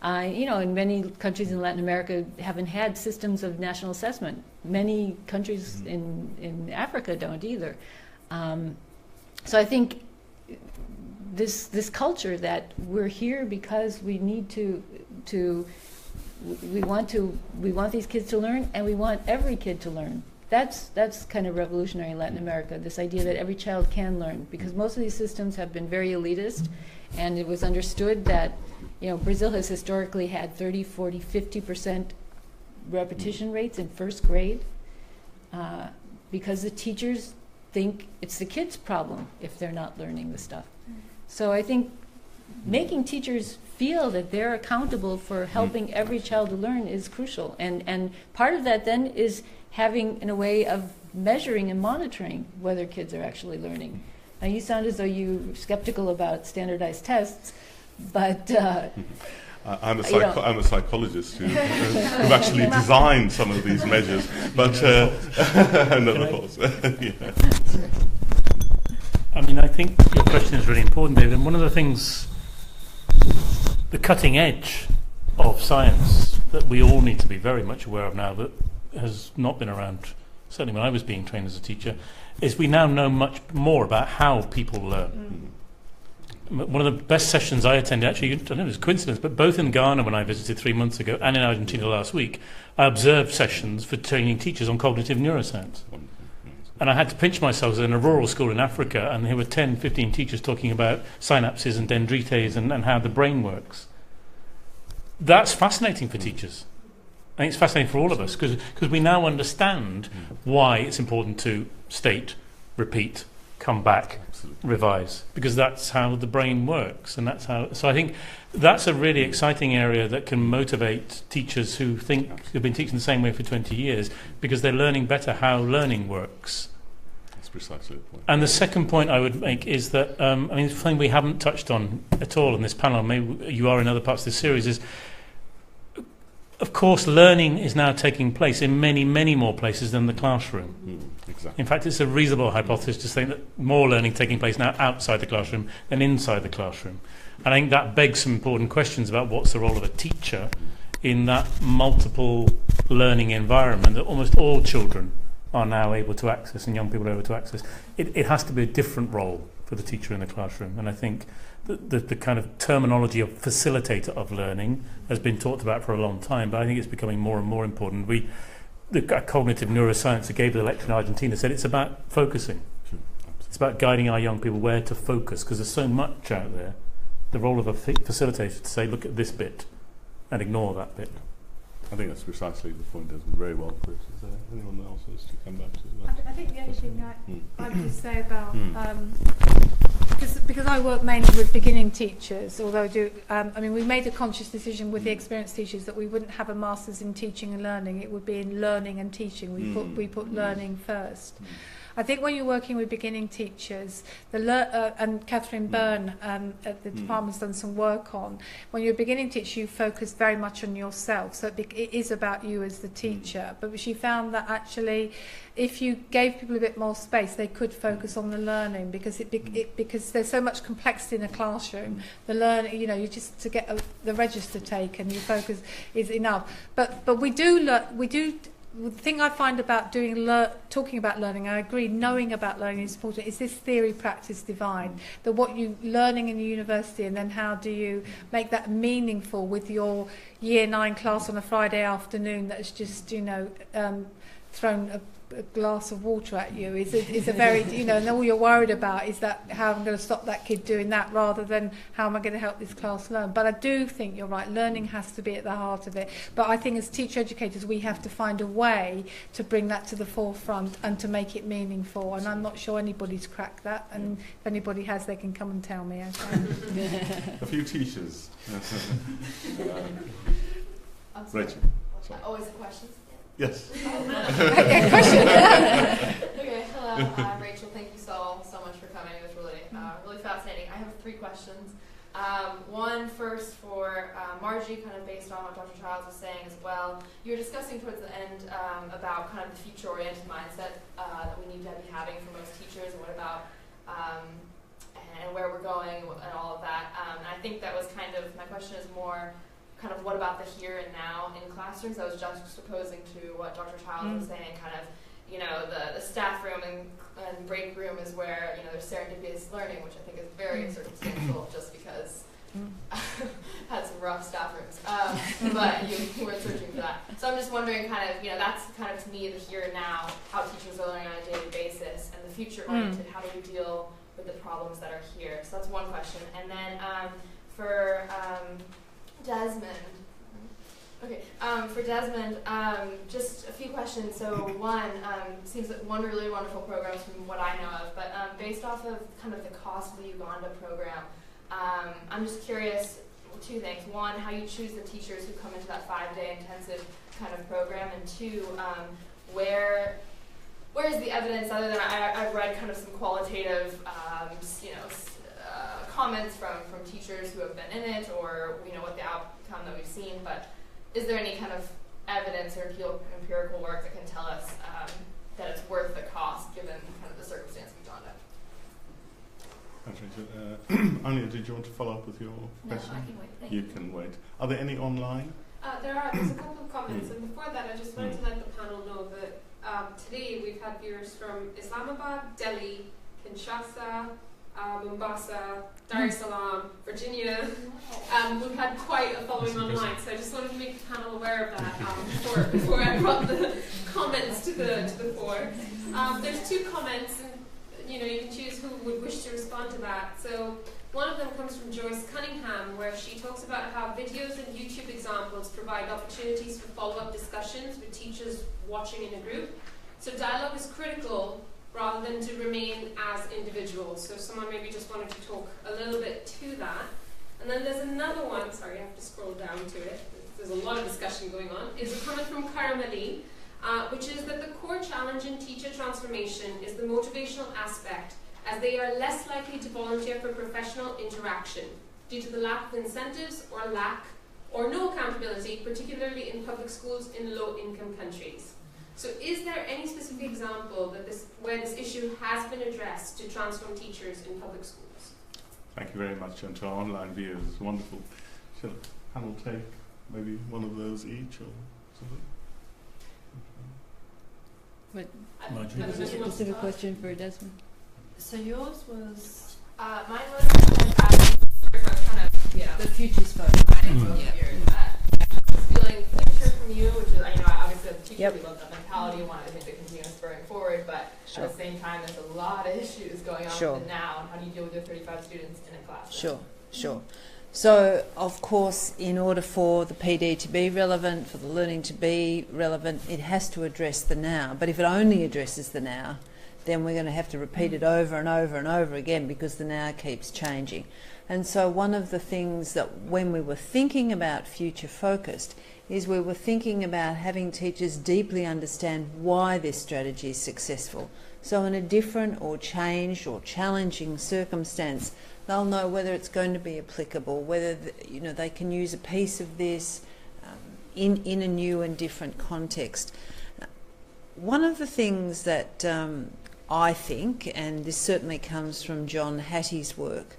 In many countries in Latin America haven't had systems of national assessment. Many countries in Africa don't either. So I think this culture that we're here because we need we want these kids to learn, and we want every kid to learn. That's kind of revolutionary in Latin America, this idea that every child can learn, because most of these systems have been very elitist, and it was understood that Brazil has historically had 30, 40, 50% repetition rates in first grade, because the teachers think it's the kids' problem if they're not learning the stuff. So I think making teachers feel that they're accountable for helping every child to learn is crucial. And part of that then is having a way of measuring and monitoring whether kids are actually learning. Now, you sound as though you're skeptical about standardized tests, but I'm a psychologist who actually designed some of these measures, but no, of course. Yeah. I mean, I think your question is really important, David. And one of the things, the cutting edge of science that we all need to be very much aware of now, that has not been around, certainly when I was being trained as a teacher, is we now know much more about how people learn. One of the best sessions I attended, actually, I don't know if it's a coincidence, but both in Ghana when I visited 3 months ago and in Argentina last week, I observed sessions for training teachers on cognitive neuroscience. And I had to pinch myself. I was in a rural school in Africa, and there were 10, 15 teachers talking about synapses and dendrites and how the brain works. That's fascinating for teachers. I think it's fascinating for all of us, because we now understand why it's important to state, repeat, come back, revise, because that's how the brain works, and that's how. So I think that's a really exciting area that can motivate teachers who think who've been teaching the same way for 20 years, because they're learning better how learning works. That's precisely the point. And the second point I would make is that I mean, something we haven't touched on at all in this panel, maybe you are in other parts of this series, is of course learning is now taking place in many, many more places than the classroom. Exactly. In fact, it's a reasonable hypothesis to think that more learning taking place now outside the classroom than inside the classroom. And I think that begs some important questions about what's the role of a teacher in that multiple learning environment that almost all children are now able to access and young people are able to access. It has to be a different role for the teacher in the classroom. And I think the kind of terminology of facilitator of learning has been talked about for a long time, but I think it's becoming more and more important. The cognitive neuroscience that gave the lecture in Argentina said it's about focusing. It's about guiding our young people where to focus, because there's so much out there. The role of a facilitator to say, look at this bit and ignore that bit. I think that's precisely the point, Desmond. Very well put. Is there anyone else who wants to come back to that? I think the only thing I would just say about because I work mainly with beginning teachers, although I mean we made a conscious decision with the experienced teachers that we wouldn't have a master's in teaching and learning. It would be in learning and teaching. We put learning first. I think when you're working with beginning teachers, and Catherine Byrne at the department's done some work on, when you're a beginning teacher, you focus very much on yourself. So it is about you as the teacher. But she found that actually, if you gave people a bit more space, they could focus on the learning, because because there's so much complexity in a classroom. The learning, you just to get the register taken, your focus is enough. But we do. The thing I find about talking about learning, I agree, knowing about learning is important, is this theory practice divide. That what you learning in the university, and then how do you make that meaningful with your year 9 class on a Friday afternoon that's just thrown a glass of water at you is a very and all you're worried about is that how I'm going to stop that kid doing that, rather than how am I going to help this class learn. But I do think you're right, learning has to be at the heart of it. But I think as teacher educators we have to find a way to bring that to the forefront and to make it meaningful, and I'm not sure anybody's cracked that, and if anybody has they can come and tell me. Okay. A few teachers. Rachel. Always a question. Yes. Question. Okay, hello, Rachel. Thank you so much for coming. It was really fascinating. I have 3 questions. One first for Margery, kind of based on what Dr. Childs was saying as well. You were discussing towards the end about kind of the future-oriented mindset that we need to be having for most teachers, and what about and where we're going and all of that. And I think that was kind of, my question is more kind of what about the here and now in classrooms. I was juxtaposing to what Dr. Childs was saying, kind of, the staff room and break room is where, there's serendipitous learning, which I think is very circumstantial, just because I had some rough staff rooms, but you weren't searching for that. So I'm just wondering kind of, that's kind of to me the here and now, how teachers are learning on a daily basis, and the future oriented, how do we deal with the problems that are here? So that's one question. And then for Desmond. Okay, for Desmond, just a few questions. So one, seems like one really wonderful programs from what I know of, but based off of kind of the cost of the Uganda program, I'm just curious, 2 things. One, how you choose the teachers who come into that 5-day intensive kind of program, and 2, where is the evidence, other than I've read kind of some qualitative, comments from teachers who have been in it, or what the outcome that we've seen, but is there any kind of evidence or empirical work that can tell us that it's worth the cost given kind of the circumstance of Uganda? Thanks, Rachel. Anya, did you want to follow up with your question? No, I can wait. Thank you can wait. Are there any online? There's a couple of comments, and before that I just wanted to let the panel know that today we've had viewers from Islamabad, Delhi, Kinshasa, Mombasa, Dar es Salaam, Virginia. We've had quite a following online, so I just wanted to make the panel aware of that before I brought the comments to the fore. There's two comments, and you can choose who would wish to respond to that. So one of them comes from Joyce Cunningham, where she talks about how videos and YouTube examples provide opportunities for follow-up discussions with teachers watching in a group. So dialogue is critical rather than to remain as individuals. So if someone maybe just wanted to talk a little bit to that. And then there's another one, sorry, I have to scroll down to it. There's a lot of discussion going on. Is a comment from Karamali, which is that the core challenge in teacher transformation is the motivational aspect, as they are less likely to volunteer for professional interaction due to the lack of incentives or no accountability, particularly in public schools in low-income countries. So is there any specific example that where this issue has been addressed to transform teachers in public schools? Thank you very much, and to our online viewers, it's wonderful. Shall the panel take maybe one of those each, or something? Margery, was a specific question for Desmond? So yours was mine was kind of The future's focus. feeling future from you, which is obviously the teacher, we love that mentality, want to think the continuous spurring forward, but at the same time there's a lot of issues going on with it now, and how do you deal with your 35 students in a classroom? Sure. So, of course, in order for the PD to be relevant, for the learning to be relevant, it has to address the now. But if it only addresses the now, then we're going to have to repeat it over and over and over again, because the now keeps changing. And so one of the things that when we were thinking about future focused is we were thinking about having teachers deeply understand why this strategy is successful. So in a different or changed or challenging circumstance, they'll know whether it's going to be applicable, whether they can use a piece of this in a new and different context. One of the things that I think, and this certainly comes from John Hattie's work,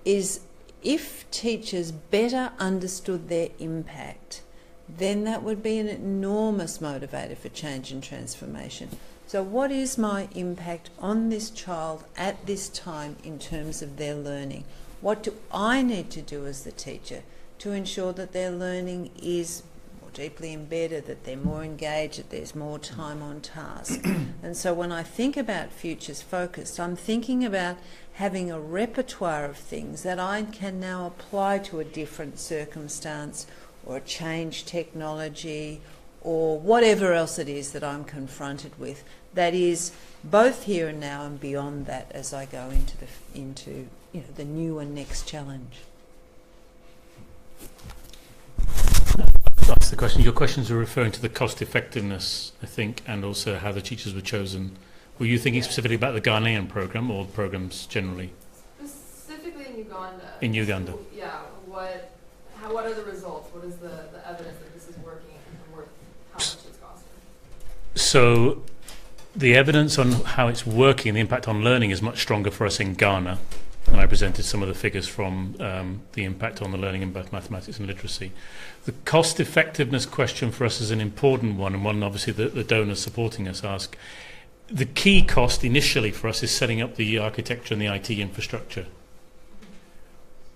is if teachers better understood their impact, then that would be an enormous motivator for change and transformation. So what is my impact on this child at this time in terms of their learning? What do I need to do as the teacher to ensure that their learning is more deeply embedded, that they're more engaged, that there's more time on task? And so when I think about futures focused, I'm thinking about having a repertoire of things that I can now apply to a different circumstance or a changed technology or whatever else it is that I'm confronted with, that is both here and now and beyond that as I go into the new and next challenge. That's the question. Your questions are referring to the cost effectiveness, I think, and also how the teachers were chosen. Were you thinking specifically about the Ghanaian program or programs generally? Specifically in Uganda. In Uganda. So, yeah. What are the results? What is the evidence that this is working and worth how much it's costing? So the evidence on how it's working, the impact on learning, is much stronger for us in Ghana. And I presented some of the figures from the impact on the learning in both mathematics and literacy. The cost effectiveness question for us is an important one, and one obviously the donors supporting us ask. The key cost initially for us is setting up the architecture and the IT infrastructure.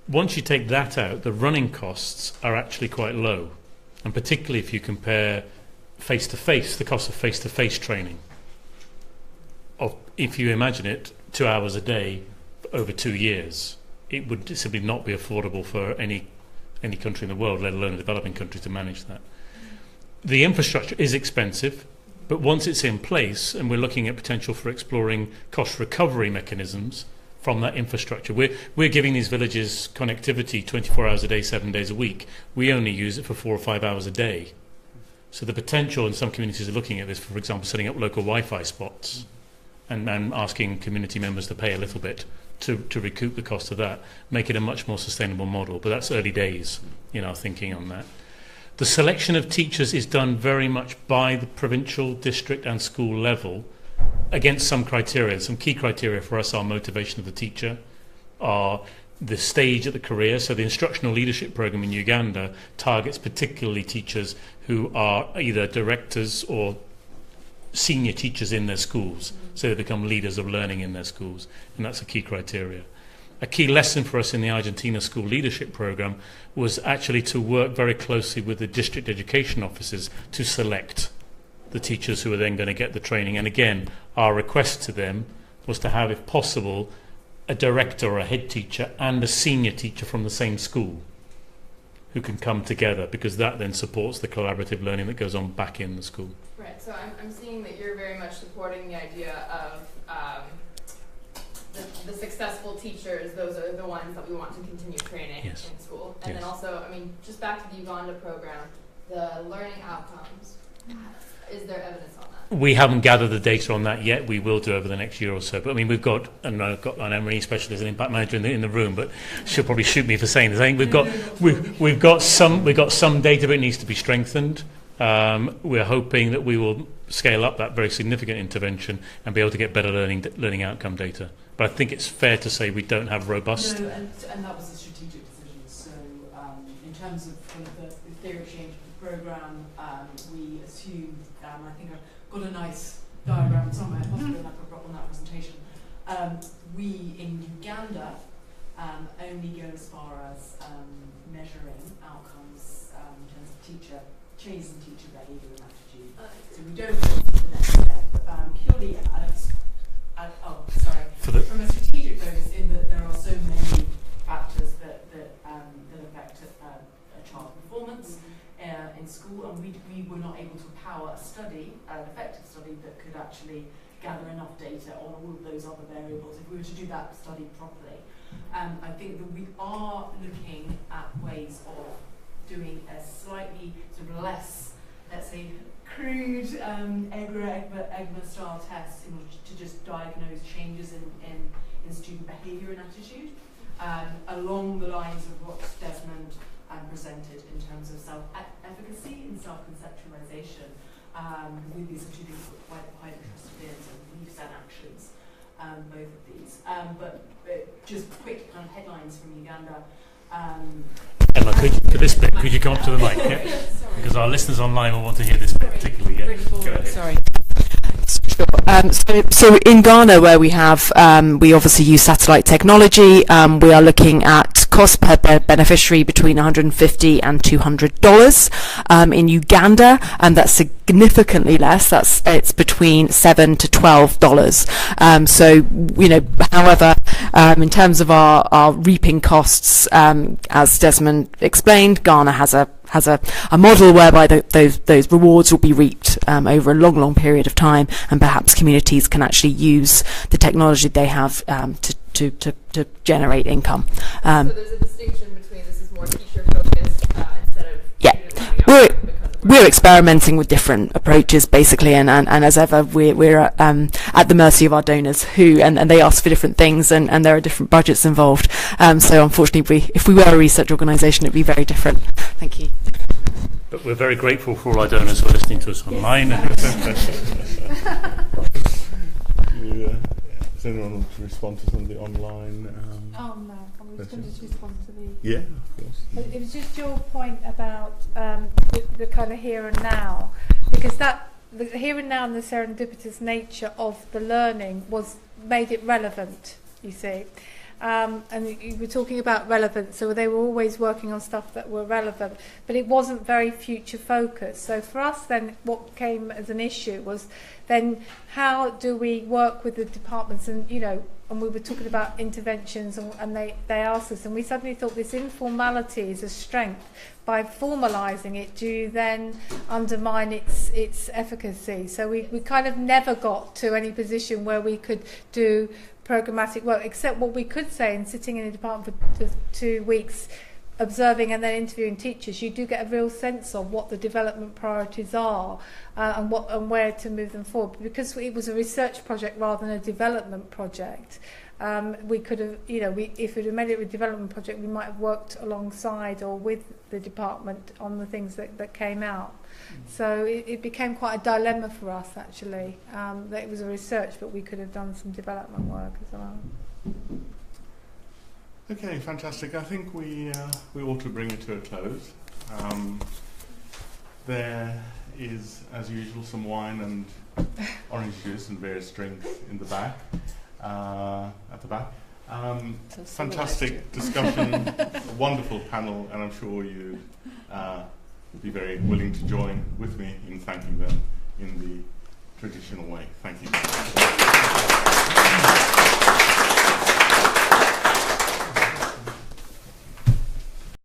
Once you take that out, the running costs are actually quite low, and particularly if you compare face-to-face, the cost of face-to-face training. If you imagine it, 2 hours a day over 2 years, it would simply not be affordable for any country in the world, let alone a developing country, to manage that. The infrastructure is expensive, but once it's in place, and we're looking at potential for exploring cost recovery mechanisms from that infrastructure. We're giving these villages connectivity 24 hours a day, 7 days a week. We only use it for 4 or 5 hours a day. So the potential in some communities are looking at this, for example, setting up local Wi-Fi spots and asking community members to pay a little bit to recoup the cost of that, make it a much more sustainable model. But that's early days in our thinking on that. The selection of teachers is done very much by the provincial, district and school level against some criteria. Some key criteria for us are motivation of the teacher, are the stage of the career. So the instructional leadership program in Uganda targets particularly teachers who are either directors or senior teachers in their schools, so they become leaders of learning in their schools, and that's a key criteria. A key lesson for us in the Argentina School Leadership Program was actually to work very closely with the district education offices to select the teachers who are then going to get the training. And again, our request to them was to have, if possible, a director or a head teacher and a senior teacher from the same school who can come together, because that then supports the collaborative learning that goes on back in the school. Right, so I'm seeing that you're very much supporting the idea of the successful teachers. Those are the ones that we want to continue training in school. And then also, I mean, just back to the Uganda program, the learning outcomes, is there evidence on that? We haven't gathered the data on that yet. We will do over the next year or so. But I mean, we've got, and I've got an M&E specialist and impact manager in the room, but she'll probably shoot me for saying this. I think we've got some data, but it needs to be strengthened. We're hoping that we will scale up that very significant intervention and be able to get better learning outcome data. But I think it's fair to say we don't have robust. No, and that was a strategic decision. So in terms of kind of the theory change of the programme, we assumed, I think I've got a nice diagram somewhere, possibly I've got on that presentation. We in Uganda only go as far as measuring outcomes in terms of changes in teacher behaviour and attitude. So we don't go to the next step, purely from a strategic focus, in that there are so many factors that affect a child's performance in school, and we were not able to power a study, an effective study that could actually gather enough data on all of those other variables if we were to do that study properly. I think that we are looking at ways of doing a slightly sort of less, let's say, crude Egger style tests in order to just diagnose changes in student behaviour and attitude, along the lines of what Desmond presented in terms of self-efficacy and self-conceptualisation. These are two things we're quite interested in, so beliefs and actions, both of these. But just quick kind of headlines from Uganda. Emma, for this bit, could you come up to the mic? Yeah? Because our listeners online will want to hear this bit particularly. Yeah? Go ahead. Sorry. So in Ghana, where we have, we obviously use satellite technology. We are looking at cost per beneficiary between $150 and $200. In Uganda, and that's significantly less. It's between $7 to $12. So however, in terms of our reaping costs, as Desmond explained, Ghana has a model whereby those rewards will be reaped over a long period of time, and perhaps communities can actually use the technology they have to generate income. So there's a distinction between this is more teacher focused instead of we're experimenting with different approaches basically, and as ever we're at the mercy of our donors and they ask for different things, and there are different budgets involved. So unfortunately, if we were a research organisation, it'd be very different. Thank you. But we're very grateful for all our donors who are listening to us online. Does anyone want to respond to some of the online? No, I was going to just respond to the. Yeah, of course. It was just your point about the kind of here and now, because the here and now and the serendipitous nature of the learning made it relevant. You see. And you were talking about relevance, so they were always working on stuff that were relevant, but it wasn't very future focused. So for us then, what came as an issue was then how do we work with the departments, and and we were talking about interventions, and they asked us, and we suddenly thought this informality is a strength. By formalising it, do you then undermine its efficacy? So we kind of never got to any position where we could do programmatic work, except what we could say in sitting in a department for 2 weeks, observing and then interviewing teachers, you do get a real sense of what the development priorities are and where to move them forward. Because it was a research project rather than a development project, we could have, if we'd have made it a development project, we might have worked alongside or with the department on the things that came out. So it became quite a dilemma for us, actually, that it was a research, but we could have done some development work as well. Okay, fantastic. I think we ought to bring it to a close. There is, as usual, some wine and orange juice and various drinks in the back, at the back. Fantastic discussion, wonderful panel, and I'm sure you'd be very willing to join with me in thanking them in the traditional way. Thank you.